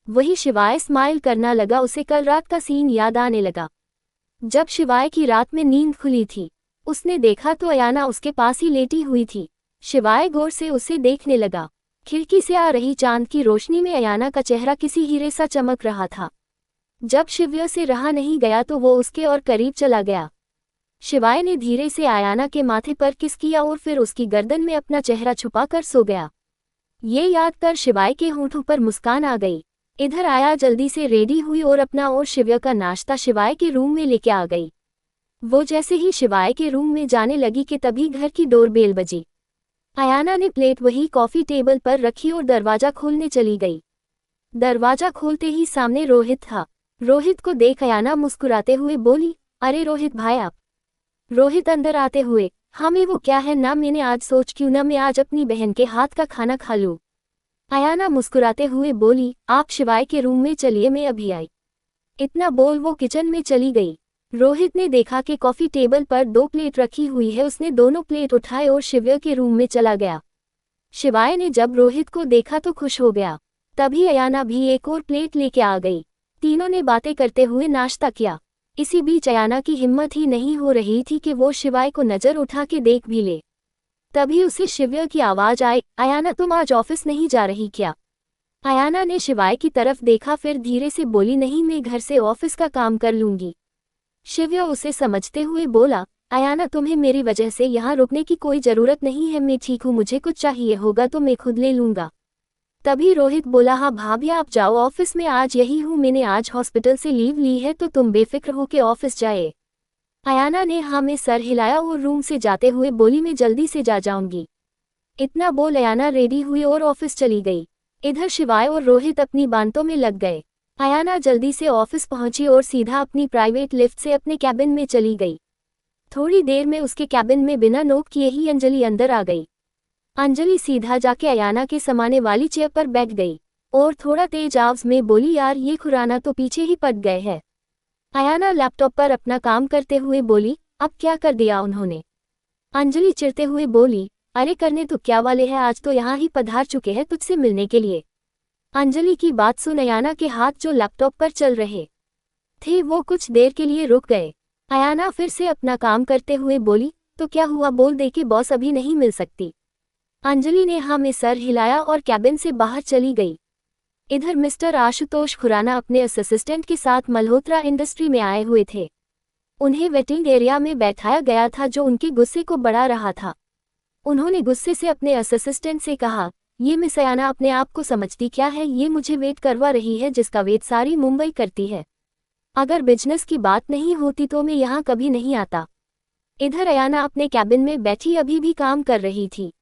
वही शिवाय स्माइल करना लगा। उसे कल रात का सीन याद आने लगा, जब शिवाय की रात में नींद खुली थी। उसने देखा तो अयाना उसके पास ही लेटी हुई थी। शिवाय गौर से उसे देखने लगा। खिड़की से आ रही चांद की रोशनी में अयाना का चेहरा किसी हीरे सा चमक रहा था। जब शिव्य से रहा नहीं गया तो वो उसके और करीब चला गया। शिवाय ने धीरे से अयाना के माथे पर किस किया और फिर उसकी गर्दन में अपना चेहरा छुपा कर सो गया। ये याद कर शिवाय के होंठों पर मुस्कान आ गई। इधर आया जल्दी से रेडी हुई और अपना और शिव्य का नाश्ता शिवाय के रूम में लेके आ गई। वो जैसे ही शिवाय के रूम में जाने लगी कि तभी घर की डोरबेल बजी। अयाना ने प्लेट वही कॉफी टेबल पर रखी और दरवाजा खोलने चली गई। दरवाजा खोलते ही सामने रोहित था। रोहित को देख अयाना मुस्कुराते हुए बोली, अरे रोहित भाई आप। रोहित अंदर आते हुए, हाँ मैं वो क्या है ना, मैंने आज सोच क्यों ना मैं आज अपनी बहन के हाथ का खाना खा लूं। अयाना मुस्कुराते हुए बोली, आप शिवाय के रूम में चलिए, मैं अभी आई। इतना बोल वो किचन में चली गई। रोहित ने देखा कि कॉफी टेबल पर 2 प्लेट रखी हुई है। उसने दोनों प्लेट उठाए और शिव्य के रूम में चला गया। शिवाय ने जब रोहित को देखा तो खुश हो गया। तभी अयाना भी एक और प्लेट लेके आ गई। तीनों ने बातें करते हुए नाश्ता किया। इसी बीच अयाना की हिम्मत ही नहीं हो रही थी कि वो शिवाय को नजर उठा के देख भी ले। तभी उसे शिव्य की आवाज आई, अयाना तुम आज ऑफिस नहीं जा रही क्या? अयाना ने शिवाय की तरफ देखा, फिर धीरे से बोली, नहीं मैं घर से ऑफिस का काम कर लूंगी। शिव्य उसे समझते हुए बोला, अयाना तुम्हें मेरी वजह से यहाँ रुकने की कोई जरूरत नहीं है, मैं ठीक हूँ, मुझे कुछ चाहिए होगा तो मैं खुद ले लूंगा। तभी रोहित बोला, हाँ भाभी आप जाओ, ऑफिस में आज यही हूँ, मैंने आज हॉस्पिटल से लीव ली है तो तुम बेफिक्र हो के ऑफिस जाए। अयाना ने हाँ में सर हिलाया और रूम से जाते हुए बोली, मैं जल्दी से जा जाऊंगी। इतना बोल अयाना रेडी हुई और ऑफिस चली गई। इधर शिवाय और रोहित अपनी बातों में लग गए। अयाना जल्दी से ऑफिस पहुंची और सीधा अपनी प्राइवेट लिफ्ट से अपने कैबिन में चली गई। थोड़ी देर में उसके कैबिन में बिना नॉक किए ही अंजलि अंदर आ गई। अंजलि सीधा जाके अयाना के समाने वाली चेयर पर बैठ गई और थोड़ा तेज आवाज में बोली, यार ये खुराना तो पीछे ही पड़ गए हैं। अयाना लैपटॉप पर अपना काम करते हुए बोली, अब क्या कर दिया उन्होंने? अंजलि चिढ़ते हुए बोली, अरे करने तो क्या वाले हैं, आज तो यहाँ ही पधार चुके हैं तुझसे मिलने के लिए। अंजलि की बात सुन अयाना के हाथ जो लैपटॉप पर चल रहे थे वो कुछ देर के लिए रुक गए। अयाना फिर से अपना काम करते हुए बोली, तो क्या हुआ, बोल दे कि बॉस अभी नहीं मिल सकती। अंजलि ने हाँ में सर हिलाया और कैबिन से बाहर चली गई। इधर मिस्टर आशुतोष खुराना अपने असिस्टेंट के साथ मल्होत्रा इंडस्ट्री में आए हुए थे। उन्हें वेटिंग एरिया में बैठाया गया था जो उनके गुस्से को बढ़ा रहा था। उन्होंने गुस्से से अपने असिस्टेंट से कहा, ये मिस अयाना अपने आप को समझती क्या है, ये मुझे वेट करवा रही है जिसका वेट सारी मुंबई करती है। अगर बिजनेस की बात नहीं होती तो मैं यहाँ कभी नहीं आता। इधर अयाना अपने कैबिन में बैठी अभी भी काम कर रही थी।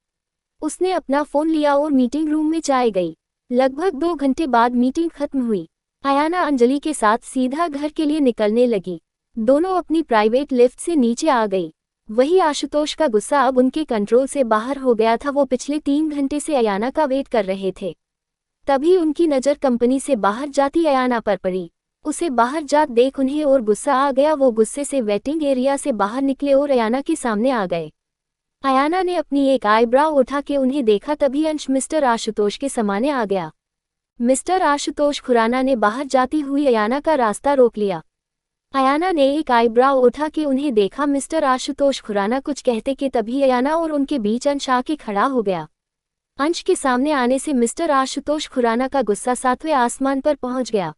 उसने अपना फोन लिया और मीटिंग रूम में चली गई। लगभग 2 घंटे बाद मीटिंग खत्म हुई। अयाना अंजलि के साथ सीधा घर के लिए निकलने लगी। दोनों अपनी प्राइवेट लिफ्ट से नीचे आ गई। वही आशुतोष का गुस्सा अब उनके कंट्रोल से बाहर हो गया था। वो पिछले 3 घंटे से अयाना का वेट कर रहे थे। तभी उनकी नज़र कंपनी से बाहर जाती अयाना पर पड़ी। उसे बाहर जात देख उन्हें और गुस्सा आ गया। वो गुस्से से वेटिंग एरिया से बाहर निकले और अयाना के सामने आ गए। अयाना ने अपनी एक आईब्राव उठा के उन्हें देखा, तभी अंश मिस्टर आशुतोष के सामने आ गया। मिस्टर आशुतोष खुराना ने बाहर जाती हुई अयाना का रास्ता रोक लिया। अयाना ने एक आईब्राव उठा के उन्हें देखा। मिस्टर आशुतोष खुराना कुछ कहते कि तभी अयाना और उनके बीच अंश आके खड़ा हो गया। अंश के सामने आने से मिस्टर आशुतोष खुराना का गुस्सा 7वें आसमान पर पहुंच गया।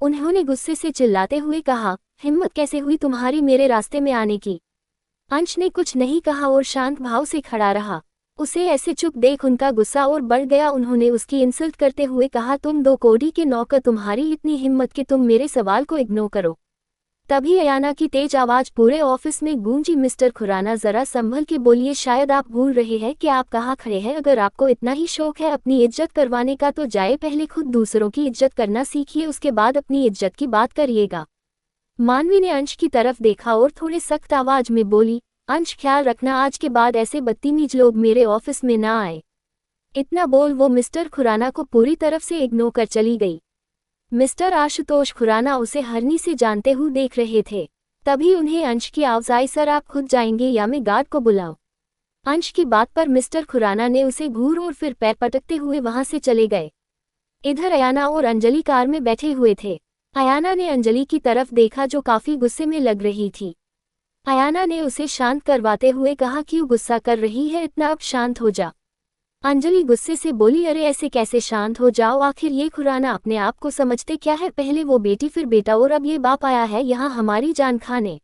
उन्होंने गुस्से से चिल्लाते हुए कहा, हिम्मत कैसे हुई तुम्हारी मेरे रास्ते में आने की? अंश ने कुछ नहीं कहा और शांत भाव से खड़ा रहा। उसे ऐसे चुप देख उनका गुस्सा और बढ़ गया। उन्होंने उसकी इंसल्ट करते हुए कहा, तुम 2 कौड़ी के नौकर, तुम्हारी इतनी हिम्मत कि तुम मेरे सवाल को इग्नोर करो। तभी अयाना की तेज आवाज पूरे ऑफिस में गूंजी। मिस्टर खुराना जरा संभल के बोलिए, शायद आप भूल रहे हैं कि आप कहाँ खड़े हैं। अगर आपको इतना ही शौक है अपनी इज्जत करवाने का तो जाए पहले खुद दूसरों की इज्जत करना सीखिए, उसके बाद अपनी इज्जत की बात करिएगा। मानवी ने अंश की तरफ देखा और थोड़े सख्त आवाज में बोली, अंश ख्याल रखना आज के बाद ऐसे बदतमीज लोग मेरे ऑफिस में ना आए। इतना बोल वो मिस्टर खुराना को पूरी तरफ से इग्नोर कर चली गई। मिस्टर आशुतोष खुराना उसे हरनी से जानते हुए देख रहे थे। तभी उन्हें अंश की आवाज आई, सर आप खुद जाएंगे या मैं गार्ड को बुलाऊं? अंश की बात पर मिस्टर खुराना ने उसे घूर और फिर पैर पटकते हुए वहां से चले गए। इधर अयाना और अंजलि कार में बैठे हुए थे। अयाना ने अंजलि की तरफ देखा जो काफी गुस्से में लग रही थी। अयाना ने उसे शांत करवाते हुए कहा, क्यों गुस्सा कर रही है, इतना अब शांत हो जा। अंजलि गुस्से से बोली, अरे ऐसे कैसे शांत हो जाओ, आखिर ये खुराना अपने आप को समझते क्या है, पहले वो बेटी फिर बेटा और अब ये बाप आया है यहाँ हमारी जान खाने।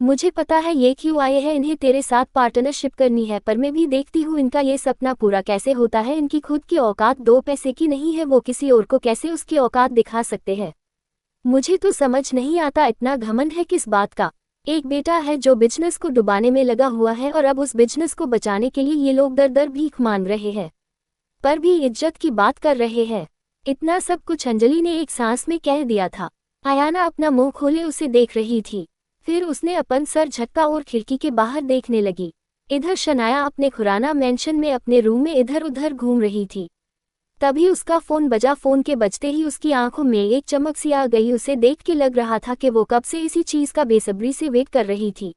मुझे पता है ये क्यों आए हैं, इन्हें तेरे साथ पार्टनरशिप करनी है, पर मैं भी देखती हूँ इनका ये सपना पूरा कैसे होता है। इनकी खुद की औकात 2 पैसे की नहीं है, वो किसी और को कैसे उसकी औकात दिखा सकते हैं। मुझे तो समझ नहीं आता इतना घमंड है किस बात का। एक बेटा है जो बिजनेस को डुबाने में लगा हुआ है और अब उस बिजनेस को बचाने के लिए ये लोग दर दर भीख मांग रहे हैं, पर भी इज्जत की बात कर रहे हैं। इतना सब कुछ अंजलि ने एक सांस में कह दिया था। अयाना अपना मुंह खोले उसे देख रही थी, फिर उसने अपन सर झटका और खिड़की के बाहर देखने लगी। इधर शनाया अपने खुराना मेंशन में अपने रूम में इधर उधर घूम रही थी। तभी उसका फोन बजा। फोन के बजते ही उसकी आंखों में एक चमक सी आ गई। उसे देख के लग रहा था कि वो कब से इसी चीज का बेसब्री से वेट कर रही थी।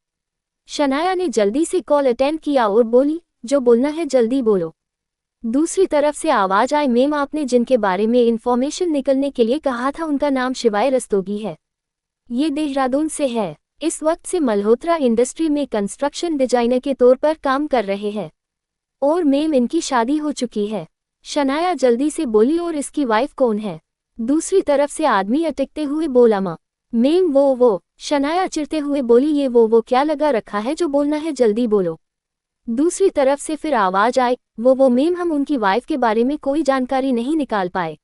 शनाया ने जल्दी से कॉल अटेंड किया और बोली, जो बोलना है जल्दी बोलो। दूसरी तरफ से आवाज आई, मैम आपने जिनके बारे में इंफॉर्मेशन निकलने के लिए कहा था उनका नाम शिवाय रस्तोगी है, ये देहरादून से है, इस वक्त से मल्होत्रा इंडस्ट्री में कंस्ट्रक्शन डिजाइनर के तौर पर काम कर रहे हैं और मैम इनकी शादी हो चुकी है। शनाया जल्दी से बोली, और इसकी वाइफ कौन है? दूसरी तरफ से आदमी अटकते हुए बोला, माँ मैम वो। शनाया चिढ़ते हुए बोली, ये वो क्या लगा रखा है, जो बोलना है जल्दी बोलो। दूसरी तरफ से फिर आवाज आई, वो मैम हम उनकी वाइफ के बारे में कोई जानकारी नहीं निकाल पाए।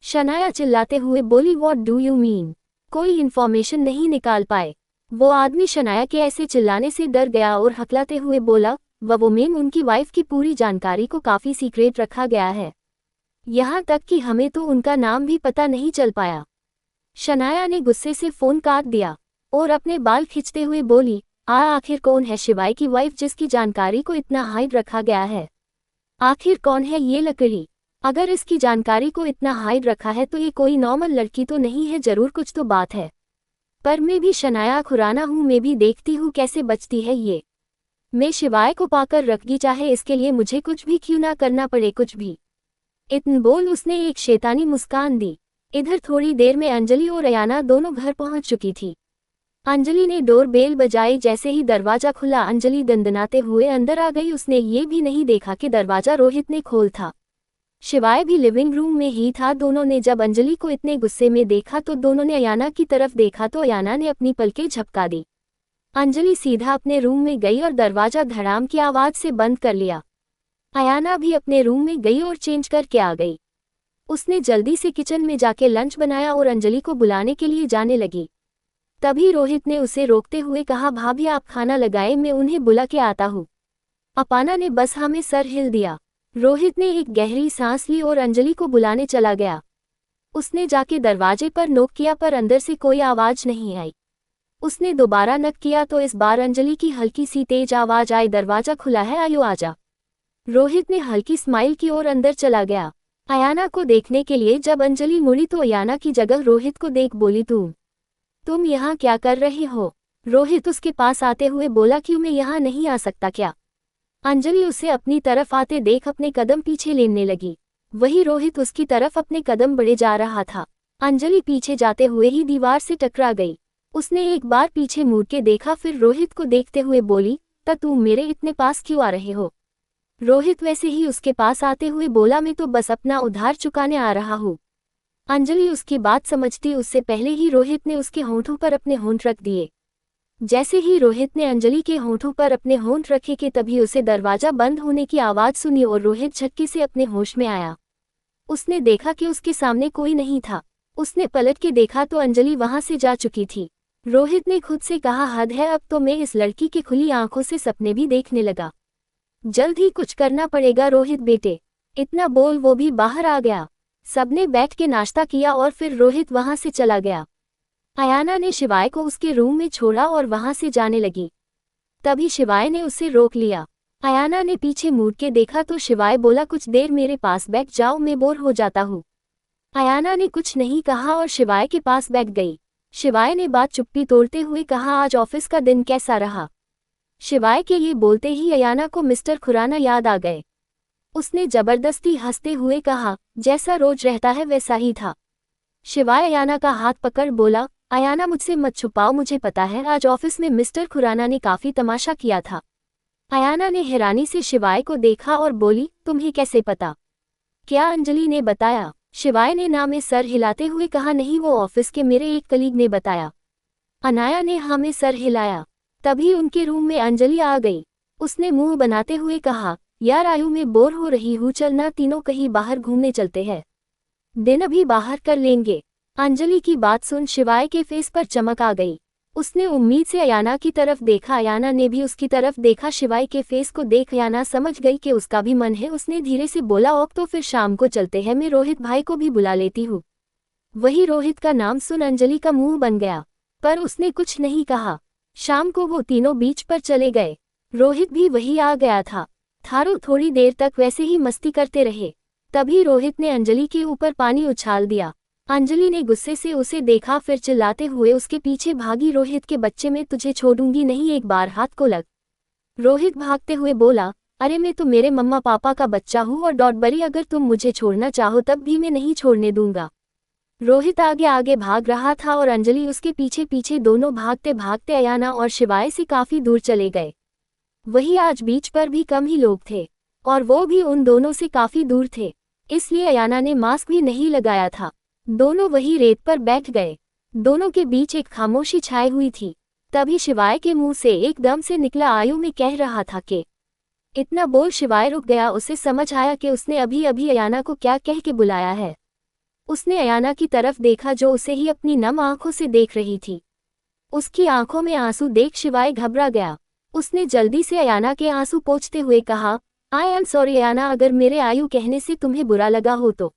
शनाया चिल्लाते हुए बोली, व्हाट डू यू मीन, कोई इन्फॉर्मेशन नहीं निकाल पाए? वो आदमी शनाया के ऐसे चिल्लाने से डर गया और हकलाते हुए बोला, वो मैम उनकी वाइफ की पूरी जानकारी को काफी सीक्रेट रखा गया है, यहाँ तक कि हमें तो उनका नाम भी पता नहीं चल पाया। शनाया ने गुस्से से फोन काट दिया और अपने बाल खींचते हुए बोली, आखिर कौन है शिवाय की वाइफ जिसकी जानकारी को इतना हाइड रखा गया है? आखिर कौन है ये लकड़ी? अगर इसकी जानकारी को इतना हाइड रखा है तो ये कोई नॉर्मल लड़की तो नहीं है, जरूर कुछ तो बात है। पर मैं भी शनाया खुराना हूँ, मैं भी देखती हूँ कैसे बचती है ये। मैं शिवाय को पाकर रखगी, चाहे इसके लिए मुझे कुछ भी क्यों ना करना पड़े, कुछ भी। इतन बोल उसने एक शैतानी मुस्कान दी। इधर थोड़ी देर में अंजलि और अयाना दोनों घर पहुंच चुकी थी। अंजलि ने डोर बेल बजाई, जैसे ही दरवाजा खुला अंजलि दंदनाते हुए अंदर आ गई। उसने ये भी नहीं देखा कि दरवाजा रोहित ने खोल था। शिवाय भी लिविंग रूम में ही था। दोनों ने जब अंजलि को इतने गुस्से में देखा तो दोनों ने अयाना की तरफ देखा तो अयाना ने अपनी पलकें झपका दी। अंजलि सीधा अपने रूम में गई और दरवाजा धड़ाम की आवाज से बंद कर लिया। अयाना भी अपने रूम में गई और चेंज करके आ गई। उसने जल्दी से किचन में जाके लंच बनाया और अंजलि को बुलाने के लिए जाने लगी। तभी रोहित ने उसे रोकते हुए कहा, भाभी आप खाना लगाए, मैं उन्हें बुला के आता हूँ। अपाना ने बस हाँ में सर हिल दिया। रोहित ने एक गहरी सांस ली और अंजलि को बुलाने चला गया। उसने जाके दरवाजे पर नॉक किया पर अंदर से कोई आवाज नहीं आई। उसने दोबारा नॉक किया तो इस बार अंजलि की हल्की सी तेज आवाज आई, दरवाजा खुला है, आयो आजा। रोहित ने हल्की स्माइल की और अंदर चला गया अयाना को देखने के लिए। जब अंजलि मुड़ी तो अयाना की जगह रोहित को देख बोली, तुम यहाँ क्या कर रहे हो? रोहित उसके पास आते हुए बोला, क्यों मैं यहाँ नहीं आ सकता क्या? अंजलि उसे अपनी तरफ आते देख अपने कदम पीछे लेने लगी। वही रोहित उसकी तरफ अपने कदम बढ़े जा रहा था। अंजलि पीछे जाते हुए ही दीवार से टकरा गई। उसने एक बार पीछे मुड़ के देखा, फिर रोहित को देखते हुए बोली, तुम मेरे इतने पास क्यों आ रहे हो? रोहित वैसे ही उसके पास आते हुए बोला, मैं तो बस अपना उधार चुकाने आ रहा हूँ। अंजलि उसकी बात समझती उससे पहले ही रोहित ने उसके होंठों पर अपने होंठ रख दिए। जैसे ही रोहित ने अंजलि के होठों पर अपने होंठ रखे कि तभी उसे दरवाजा बंद होने की आवाज सुनी और रोहित झटके से अपने होश में आया। उसने देखा कि उसके सामने कोई नहीं था। उसने पलट के देखा तो अंजलि वहां से जा चुकी थी। रोहित ने खुद से कहा, हद है, अब तो मैं इस लड़की की खुली आंखों से सपने भी देखने लगा। जल्द ही कुछ करना पड़ेगा रोहित बेटे। इतना बोल वो भी बाहर आ गया। सबने बैठ के नाश्ता किया और फिर रोहित वहां से चला गया। अयाना ने शिवाय को उसके रूम में छोड़ा और वहां से जाने लगी। तभी शिवाय ने उसे रोक लिया। अयाना ने पीछे मुड़ के देखा तो शिवाय बोला, कुछ देर मेरे पास बैठ जाओ, मैं बोर हो जाता हूँ। अयाना ने कुछ नहीं कहा और शिवाय के पास बैठ गई। शिवाय ने बात चुप्पी तोड़ते हुए कहा, आज ऑफिस का दिन कैसा रहा? शिवाय के ये बोलते ही अयाना को मिस्टर खुराना याद आ गए। उसने जबरदस्ती हंसते हुए कहा, जैसा रोज रहता है वैसा ही था। शिवाय अयाना का हाथ पकड़ बोला, अयाना मुझसे मत छुपाओ, मुझे पता है आज ऑफिस में मिस्टर खुराना ने काफी तमाशा किया था। अयाना ने हैरानी से शिवाय को देखा और बोली, तुम्हें कैसे पता? क्या अंजलि ने बताया? शिवाय ने ना में सर हिलाते हुए कहा, नहीं, वो ऑफिस के मेरे एक कलीग ने बताया। अनाया ने हाँ में सर हिलाया। तभी उनके रूम में अंजलि आ गई। उसने मुंह बनाते हुए कहा, यार आयु, में बोर हो रही हूँ, चलना तीनों कहीं बाहर घूमने चलते हैं। दिन अभी बाहर कर लेंगे। अंजलि की बात सुन शिवाय के फेस पर चमक आ गई। उसने उम्मीद से अयाना की तरफ देखा। अयाना ने भी उसकी तरफ देखा। शिवाय के फेस को देख अयाना समझ गई कि उसका भी मन है। उसने धीरे से बोला, अब तो फिर शाम को चलते हैं, मैं रोहित भाई को भी बुला लेती हूँ। वही रोहित का नाम सुन अंजलि का मुंह बन गया, पर उसने कुछ नहीं कहा। शाम को वो तीनों बीच पर चले गए। रोहित भी वही आ गया था। थारू थोड़ी देर तक वैसे ही मस्ती करते रहे। तभी रोहित ने अंजलि के ऊपर पानी उछाल दिया। अंजलि ने गुस्से से उसे देखा, फिर चिल्लाते हुए उसके पीछे भागी, रोहित के बच्चे, मैं तुझे छोड़ूंगी नहीं, एक बार हाथ को लग। रोहित भागते हुए बोला, अरे मैं तो मेरे मम्मा पापा का बच्चा हूँ और डॉट बरी, अगर तुम मुझे छोड़ना चाहो तब भी मैं नहीं छोड़ने दूंगा। रोहित आगे आगे भाग रहा था और अंजलि उसके पीछे पीछे। दोनों भागते भागते अयाना और शिवाय से काफी दूर चले गए। वही आज बीच पर भी कम ही लोग थे और वो भी उन दोनों से काफी दूर थे, इसलिए अयाना ने मास्क भी नहीं लगाया था। दोनों वही रेत पर बैठ गए। दोनों के बीच एक खामोशी छाई हुई थी। तभी शिवाय के मुंह से एकदम से निकला, आयु में कह रहा था कि। इतना बोल शिवाय रुक गया। उसे समझ आया कि उसने अभी अभी अयाना को क्या कह के बुलाया है। उसने अयाना की तरफ देखा जो उसे ही अपनी नम आंखों से देख रही थी। उसकी आंखों में आंसू देख शिवाय घबरा गया। उसने जल्दी से अयाना के आंसू पोंछते हुए कहा, आई एम सॉरी अयाना, अगर मेरे आयु कहने से तुम्हें बुरा लगा हो तो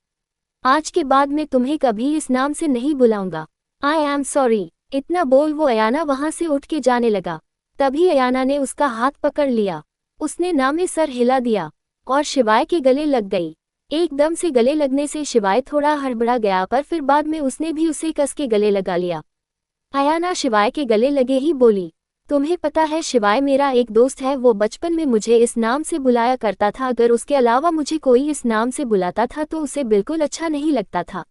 आज के बाद मैं तुम्हें कभी इस नाम से नहीं बुलाऊंगा। I am sorry. इतना बोल वो अयाना वहां से उठ के जाने लगा। तभी अयाना ने उसका हाथ पकड़ लिया। उसने ना में सर हिला दिया और शिवाय के गले लग गई। एकदम से गले लगने से शिवाय थोड़ा हड़बड़ा गया, पर फिर बाद में उसने भी उसे कस के गले लगा लिया। अयाना शिवाय के गले लगे ही बोली, तुम्हें पता है शिवाय मेरा एक दोस्त है, वो बचपन में मुझे इस नाम से बुलाया करता था। अगर उसके अलावा मुझे कोई इस नाम से बुलाता था तो उसे बिल्कुल अच्छा नहीं लगता था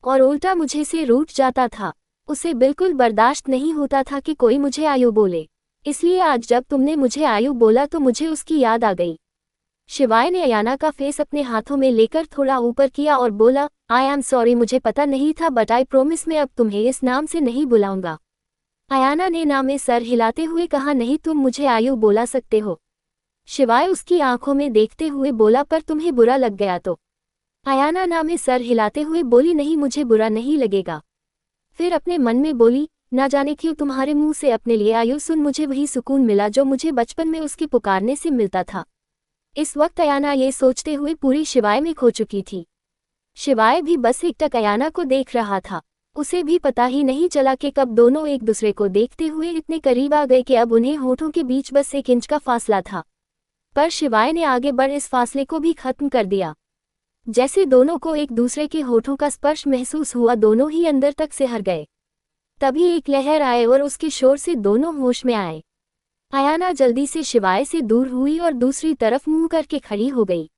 और उल्टा मुझे से रूठ जाता था। उसे बिल्कुल बर्दाश्त नहीं होता था कि कोई मुझे आयु बोले। इसलिए आज जब तुमने मुझे आयु बोला तो मुझे उसकी याद आ गई। शिवाय ने अयाना का फेस अपने हाथों में लेकर थोड़ा ऊपर किया और बोला, आई एम सॉरी, मुझे पता नहीं था, बट आई प्रोमिस मैं अब तुम्हें इस नाम से नहीं बुलाऊंगा। अयाना ने ना में सर हिलाते हुए कहा, नहीं, तुम मुझे आयु बोला सकते हो। शिवाय उसकी आंखों में देखते हुए बोला, पर तुम्हें बुरा लग गया तो? अयाना ना में सर हिलाते हुए बोली, नहीं, मुझे बुरा नहीं लगेगा। फिर अपने मन में बोली, ना जाने क्यों तुम्हारे मुंह से अपने लिए आयु सुन मुझे वही सुकून मिला जो मुझे बचपन में उसके पुकारने से मिलता था। इस वक्त अयाना ये सोचते हुए पूरी शिवाय में खो चुकी थी। शिवाय भी बस एकटक अयाना को देख रहा था। उसे भी पता ही नहीं चला कि कब दोनों एक दूसरे को देखते हुए इतने करीब आ गए कि अब उन्हें होठों के बीच बस 1 इंच का फासला था। पर शिवाय ने आगे बढ़ इस फासले को भी खत्म कर दिया। जैसे दोनों को एक दूसरे के होठों का स्पर्श महसूस हुआ, दोनों ही अंदर तक सिहर गए। तभी एक लहर आए और उसके शोर से दोनों होश में आए। अयाना जल्दी से शिवाय से दूर हुई और दूसरी तरफ मुंह करके खड़ी हो गई।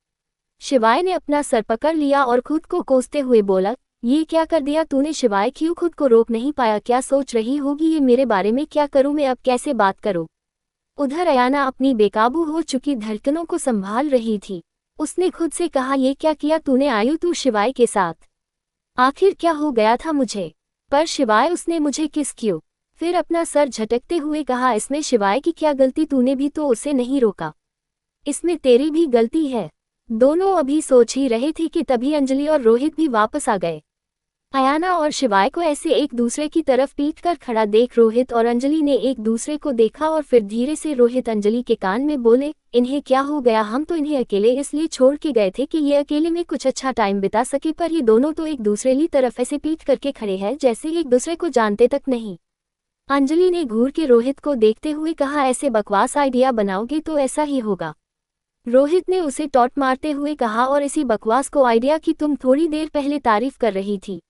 शिवाय ने अपना सर पकड़ लिया और खुद को कोसते हुए बोला, ये क्या कर दिया तूने शिवाय, क्यों खुद को रोक नहीं पाया? क्या सोच रही होगी ये मेरे बारे में? क्या करूं मैं, अब कैसे बात करूं? उधर अयाना अपनी बेकाबू हो चुकी धड़कनों को संभाल रही थी। उसने खुद से कहा, ये क्या किया तूने आयु, तू शिवाय के साथ? आखिर क्या हो गया था मुझे? पर शिवाय, उसने मुझे किस क्यों? फिर अपना सर झटकते हुए कहा, इसमें शिवाय की क्या गलती, तूने भी तो उसे नहीं रोका, इसमें तेरी भी गलती है। दोनों अभी सोच ही रहे थे कि तभी अंजलि और रोहित भी वापस आ गए। अयाना और शिवाय को ऐसे एक दूसरे की तरफ पीट कर खड़ा देख रोहित और अंजलि ने एक दूसरे को देखा और फिर धीरे से रोहित अंजलि के कान में बोले, इन्हें क्या हो गया, हम तो इन्हें अकेले इसलिए छोड़ के गए थे कि ये अकेले में कुछ अच्छा टाइम बिता सके, पर ये दोनों तो एक दूसरे की तरफ ऐसे पीट करके खड़े हैं जैसे एक दूसरे को जानते तक नहीं। अंजलि ने घूर के रोहित को देखते हुए कहा, ऐसे बकवास आइडिया बनाओगे तो ऐसा ही होगा। रोहित ने उसे टॉट मारते हुए कहा, और इसी बकवास को आइडिया की तुम थोड़ी देर पहले तारीफ कर रही थी।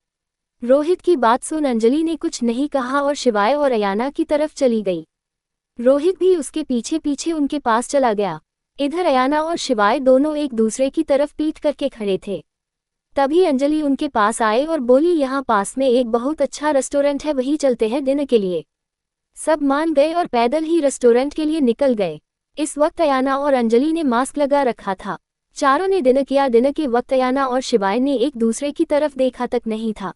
रोहित की बात सुन अंजलि ने कुछ नहीं कहा और शिवाय और अयाना की तरफ चली गई। रोहित भी उसके पीछे पीछे उनके पास चला गया। इधर अयाना और शिवाय दोनों एक दूसरे की तरफ पीट करके खड़े थे। तभी अंजलि उनके पास आए और बोली, यहाँ पास में एक बहुत अच्छा रेस्टोरेंट है, वहीं चलते हैं डिनर के लिए। सब मान गए और पैदल ही रेस्टोरेंट के लिए निकल गए। इस वक्त अयाना और अंजलि ने मास्क लगा रखा था। चारों ने डिनर किया। डिनर के वक्त अयाना और शिवाय ने एक दूसरे की तरफ देखा तक नहीं था।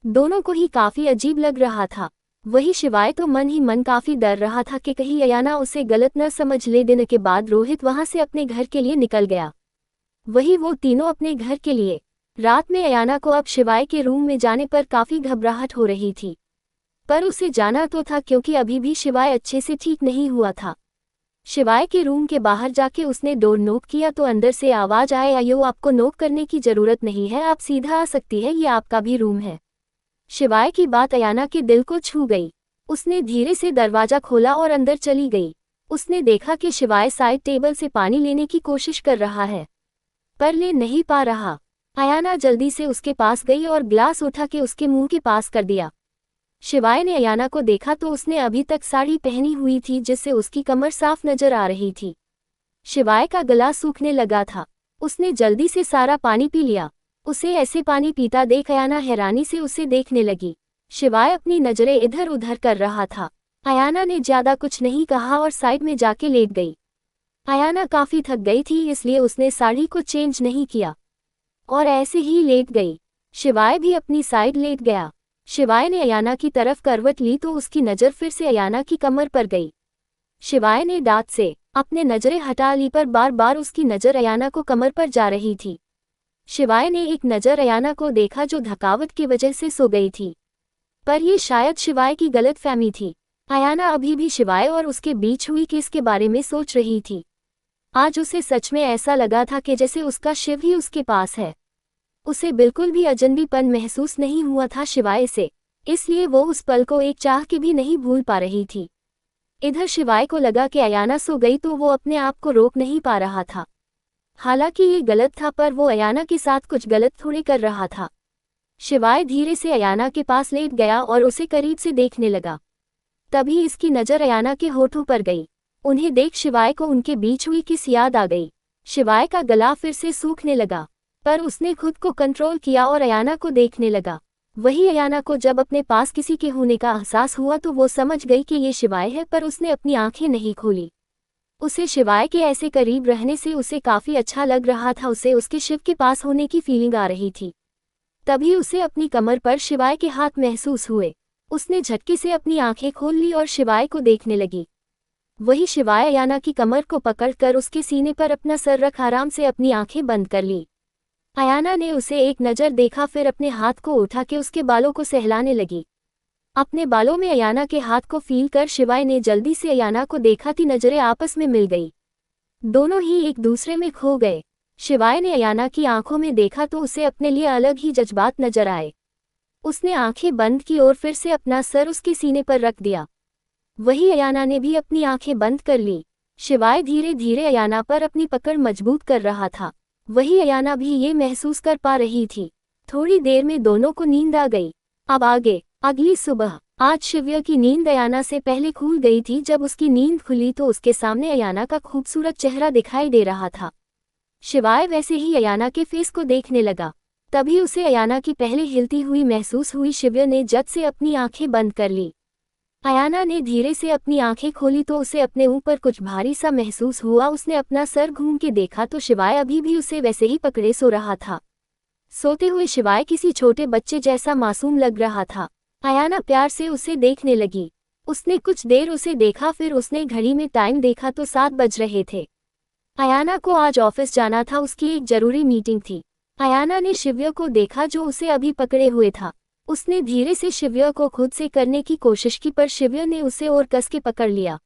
दोनों को ही काफी अजीब लग रहा था। वही शिवाय तो मन ही मन काफी डर रहा था कि कहीं अयाना उसे गलत न समझ ले। डिनर के बाद रोहित वहां से अपने घर के लिए निकल गया, वही वो तीनों अपने घर के लिए। रात में अयाना को अब शिवाय के रूम में जाने पर काफी घबराहट हो रही थी, पर उसे जाना तो था क्योंकि अभी भी शिवाय अच्छे से ठीक नहीं हुआ था। शिवाय के रूम के बाहर जाके उसने डोर नॉक किया तो अंदर से आवाज आए, आयो आपको नॉक करने की जरूरत नहीं है, आप सीधा आ सकती है, ये आपका भी रूम है। शिवाय की बात अयाना के दिल को छू गई। उसने धीरे से दरवाजा खोला और अंदर चली गई। उसने देखा कि शिवाय साइड टेबल से पानी लेने की कोशिश कर रहा है, पर ले नहीं पा रहा। अयाना जल्दी से उसके पास गई और ग्लास उठा के उसके मुंह के पास कर दिया। शिवाय ने अयाना को देखा तो उसने अभी तक साड़ी पहनी हुई थी, जिससे उसकी कमर साफ नजर आ रही थी। शिवाय का गला सूखने लगा था। उसने जल्दी से सारा पानी पी लिया। उसे ऐसे पानी पीता देख अयाना हैरानी से उसे देखने लगी। शिवाय अपनी नजरें इधर उधर कर रहा था। अयाना ने ज्यादा कुछ नहीं कहा और साइड में जाके लेट गई। अयाना काफी थक गई थी, इसलिए उसने साड़ी को चेंज नहीं किया और ऐसे ही लेट गई। शिवाय भी अपनी साइड लेट गया। शिवाय ने अयाना की तरफ करवट ली तो उसकी नज़र फिर से अयाना की कमर पर गई। शिवाय ने दांत से अपने नजरें हटा ली, पर बार बार उसकी नज़र अयाना को कमर पर जा रही थी। शिवाय ने एक नज़र अयाना को देखा जो थकावट की वजह से सो गई थी, पर यह शायद शिवाय की गलतफहमी थी। अयाना अभी भी शिवाय और उसके बीच हुई केस के बारे में सोच रही थी। आज उसे सच में ऐसा लगा था कि जैसे उसका शिव ही उसके पास है। उसे बिल्कुल भी अजनबीपन महसूस नहीं हुआ था शिवाय से, इसलिए वो उस पल को एक चाह के भी नहीं भूल पा रही थी। इधर शिवाय को लगा कि अयाना सो गई तो वो अपने आप को रोक नहीं पा रहा था। हालांकि ये गलत था, पर वो अयाना के साथ कुछ गलत थोड़ी कर रहा था। शिवाय धीरे से अयाना के पास लेट गया और उसे करीब से देखने लगा। तभी इसकी नज़र अयाना के होठों पर गई। उन्हें देख शिवाय को उनके बीच हुई किस याद आ गई। शिवाय का गला फिर से सूखने लगा, पर उसने खुद को कंट्रोल किया और अयाना को देखने लगा। वही अयाना को जब अपने पास किसी के होने का एहसास हुआ तो वो समझ गई कि ये शिवाय है, पर उसने अपनी आंखें नहीं खोली। उसे शिवाय के ऐसे करीब रहने से उसे काफी अच्छा लग रहा था। उसे उसके शिव के पास होने की फीलिंग आ रही थी। तभी उसे अपनी कमर पर शिवाय के हाथ महसूस हुए। उसने झटके से अपनी आंखें खोल ली और शिवाय को देखने लगी। वही शिवाय अयाना की कमर को पकड़कर उसके सीने पर अपना सर रख आराम से अपनी आंखें बंद कर ली। अयाना ने उसे एक नज़र देखा, फिर अपने हाथ को उठा के उसके बालों को सहलाने लगी। अपने बालों में अयाना के हाथ को फील कर शिवाय ने जल्दी से अयाना को देखा थी। नजरें आपस में मिल गई। दोनों ही एक दूसरे में खो गए। शिवाय ने अयाना की आंखों में देखा तो उसे अपने लिए अलग ही जज्बात नजर आए। उसने आंखें बंद की और फिर से अपना सर उसके सीने पर रख दिया। वही अयाना ने भी अपनी आंखें बंद कर ली। शिवाय धीरे धीरे अयाना पर अपनी पकड़ मजबूत कर रहा था। वही अयाना भी ये महसूस कर पा रही थी। थोड़ी देर में दोनों को नींद आ गई। अब आगे। अगली सुबह। आज शिव्य की नींद अयाना से पहले खुल गई थी। जब उसकी नींद खुली तो उसके सामने अयाना का खूबसूरत चेहरा दिखाई दे रहा था। शिवाय वैसे ही अयाना के फेस को देखने लगा। तभी उसे अयाना की पहले हिलती हुई महसूस हुई। शिव्य ने झट से अपनी आंखें बंद कर ली। अयाना ने धीरे से अपनी आंखें खोली तो उसे अपने ऊपर कुछ भारी सा महसूस हुआ। उसने अपना सर घूम के देखा तो शिवाय अभी भी उसे वैसे ही पकड़े सो रहा था। सोते हुए शिवाय किसी छोटे बच्चे जैसा मासूम लग रहा था। अयाना प्यार से उसे देखने लगी। उसने कुछ देर उसे देखा, फिर उसने घड़ी में टाइम देखा तो 7 बज रहे थे। अयाना को आज ऑफिस जाना था, उसकी एक जरूरी मीटिंग थी। अयाना ने शिव्य को देखा जो उसे अभी पकड़े हुए था। उसने धीरे से शिव्य को खुद से करने की कोशिश की, पर शिव्य ने उसे और कस के पकड़ लिया।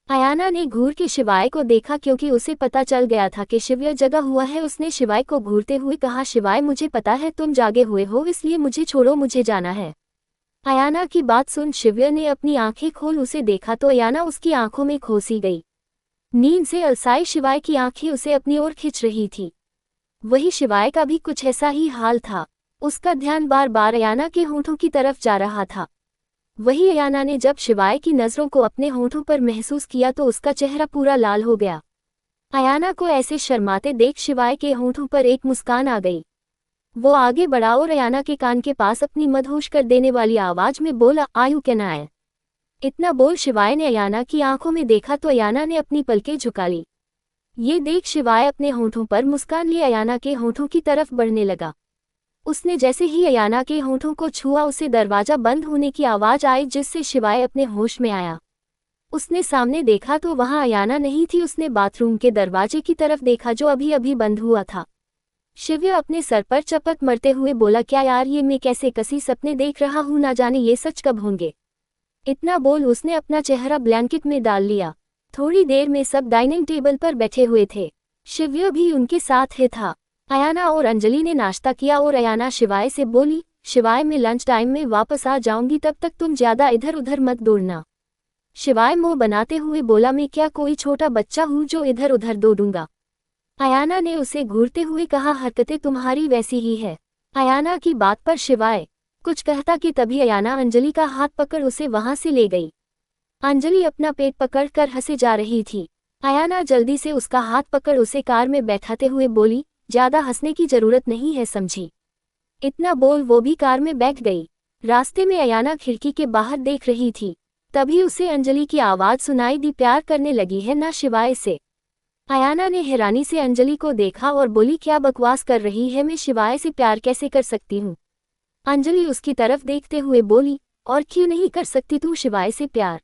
अयाना ने घूर के शिवाय को देखा, क्योंकि उसे पता चल गया था कि शिव्य जगा हुआ है। उसने शिवाय को घूरते हुए कहा, शिवाय मुझे पता है तुम जागे हुए हो, इसलिए मुझे छोड़ो, मुझे जाना है। अयाना की बात सुन शिव्य ने अपनी आंखें खोल उसे देखा तो अयाना उसकी आंखों में खोसी गई। नींद से अलसाई शिवाय की आंखें उसे अपनी ओर खींच रही थी। वही शिवाय का भी कुछ ऐसा ही हाल था। उसका ध्यान बार बार अयाना के होठों की तरफ जा रहा था। वही अयाना ने जब शिवाय की नजरों को अपने होठों पर महसूस किया तो उसका चेहरा पूरा लाल हो गया। अयाना को ऐसे शर्माते देख शिवाय के होठों पर एक मुस्कान आ गई। वो आगे बढ़ा और अयाना के कान के पास अपनी मदहोश कर देने वाली आवाज में बोला, आयु कैन आई। इतना बोल शिवाय ने अयाना की आंखों में देखा तो अयाना ने अपनी पलकें झुका ली। ये देख शिवाय अपने होठों पर मुस्कान लिए अयाना के होठों की तरफ बढ़ने लगा। उसने जैसे ही अयाना के होठों को छुआ उसे दरवाजा बंद होने की आवाज आई, जिससे शिवाय अपने होश में आया। उसने सामने देखा तो वहां अयाना नहीं थी। उसने बाथरूम के दरवाजे की तरफ देखा जो अभी अभी बंद हुआ था। शिव्य अपने सर पर चपत मरते हुए बोला, क्या यार, ये मैं कैसे कसी सपने देख रहा हूं, ना जाने ये सच कब होंगे। इतना बोल उसने अपना चेहरा ब्लैंकेट में डाल लिया। थोड़ी देर में सब डाइनिंग टेबल पर बैठे हुए थे। शिव्य भी उनके साथ ही था। अयाना और अंजलि ने नाश्ता किया और अयाना शिवाय से बोली, शिवाय मैं लंच टाइम में वापस आ जाऊंगी, तब तक तुम ज्यादा इधर उधर मत दौड़ना। शिवाय मुंह बनाते हुए बोला, मैं क्या कोई छोटा बच्चा हूं जो इधर उधर दौड़ूंगा। अयाना ने उसे घूरते हुए कहा, हरकतें तुम्हारी वैसी ही है। अयाना की बात पर शिवाय कुछ कहता कि तभी अयाना अंजलि का हाथ पकड़ उसे वहां से ले गई। अंजलि अपना पेट पकड़ कर हंसे जा रही थी। अयाना जल्दी से उसका हाथ पकड़ उसे कार में बैठाते हुए बोली, ज्यादा हंसने की जरूरत नहीं है, समझी। इतना बोल वो भी कार में बैठ गई। रास्ते में अयाना खिड़की के बाहर देख रही थी। तभी उसे अंजलि की आवाज सुनाई दी, प्यार करने लगी है ना शिवाय से। अयाना ने हैरानी से अंजलि को देखा और बोली, क्या बकवास कर रही है, मैं शिवाय से प्यार कैसे कर सकती हूँ। अंजलि उसकी तरफ देखते हुए बोली, और क्यों नहीं कर सकती तू शिवाय से प्यार।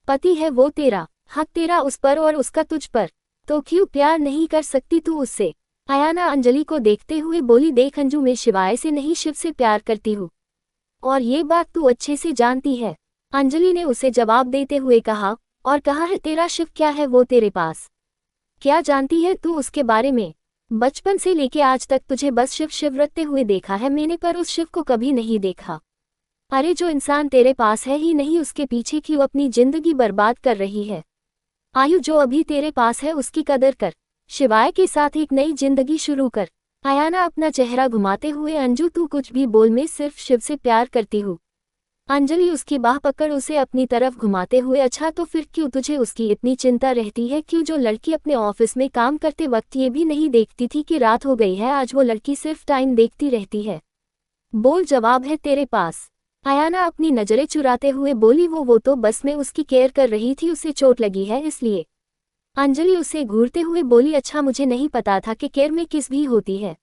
पति है वो तेरा, हक तेरा उस पर और उसका तुझ पर, तो क्यों प्यार नहीं कर सकती तू उससे। अयाना अंजलि को देखते हुए बोली, देख अंजू, मैं शिवाय से नहीं शिव से प्यार करती हूँ, और ये बात तू अच्छे से जानती है। अंजलि ने उसे जवाब देते हुए कहा, और कहा है तेरा शिव क्या है वो तेरे पास, क्या जानती है तू उसके बारे में। बचपन से लेके आज तक तुझे बस शिव शिव रटते हुए देखा है मैंने, पर उस शिव को कभी नहीं देखा। अरे जो इंसान तेरे पास है ही नहीं, उसके पीछे क्यों अपनी जिंदगी बर्बाद कर रही है। आयु, जो अभी तेरे पास है उसकी कदर कर, शिवाय के साथ एक नई जिंदगी शुरू कर। अयाना अपना चेहरा घुमाते हुए, अंजू तू कुछ भी बोल, मैं सिर्फ शिव से प्यार करती हूँ। अंजलि उसकी बाह पकड़ उसे अपनी तरफ घुमाते हुए, अच्छा तो फिर क्यों तुझे उसकी इतनी चिंता रहती है, क्यों जो लड़की अपने ऑफिस में काम करते वक्त ये भी नहीं देखती थी कि रात हो गई है, आज वो लड़की सिर्फ टाइम देखती रहती है। बोल, जवाब है तेरे पास। अयाना अपनी नजरें चुराते हुए बोली, वो तो बस मैं उसकी केयर कर रही थी, उसे चोट लगी है इसलिए। अंजलि उसे घूरते हुए बोली, अच्छा मुझे नहीं पता था कि केयर में किस भी होती है।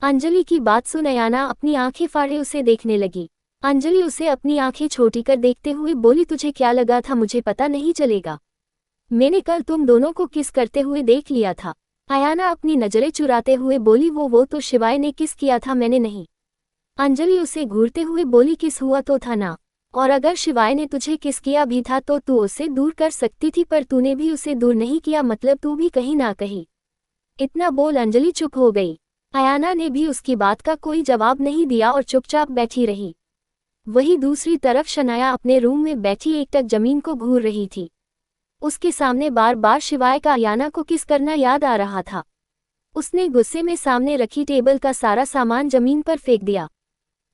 अंजलि की बात सुन अयाना अपनी आंखें फाड़े उसे देखने लगी। अंजलि उसे अपनी आंखें छोटी कर देखते हुए बोली, तुझे क्या लगा था मुझे पता नहीं चलेगा। मैंने कल तुम दोनों को किस करते हुए देख लिया था। अयाना अपनी नजरें चुराते हुए बोली, वो तो शिवाय ने किस किया था, मैंने नहीं। अंजलि उसे घूरते हुए बोली, किस हुआ तो था ना, और अगर शिवाय ने तुझे किस किया भी था तो तू उससे दूर कर सकती थी, पर तूने भी उसे दूर नहीं किया, मतलब तू भी कहीं ना कहीं। इतना बोल अंजलि चुप हो गई। अयाना ने भी उसकी बात का कोई जवाब नहीं दिया और चुपचाप बैठी रही। वही दूसरी तरफ शनाया अपने रूम में बैठी एकटक जमीन को घूर रही थी। उसके सामने बार बार शिवाय का अयाना को किस करना याद आ रहा था। उसने गुस्से में सामने रखी टेबल का सारा सामान जमीन पर फेंक दिया।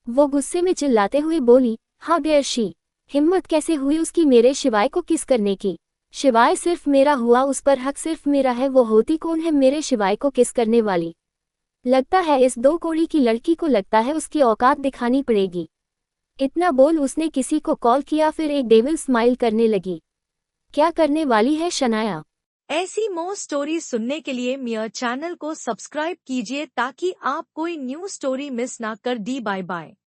वो गुस्से में चिल्लाते हुए बोली, हाउ डेयर शी, हिम्मत कैसे हुई उसकी मेरे शिवाय को किस करने की। शिवाय सिर्फ मेरा हुआ, उस पर हक सिर्फ मेरा है, वो होती कौन है मेरे शिवाय को किस करने वाली। लगता है इस दो कौड़ी की लड़की को लगता है उसकी औकात दिखानी पड़ेगी। इतना बोल उसने किसी को कॉल किया, फिर एक डेविल स्माइल करने लगी। क्या करने वाली है शनाया। ऐसी मोर स्टोरी सुनने के लिए मेरे चैनल को सब्सक्राइब कीजिए ताकि आप कोई न्यू स्टोरी मिस ना कर दी। Bye bye.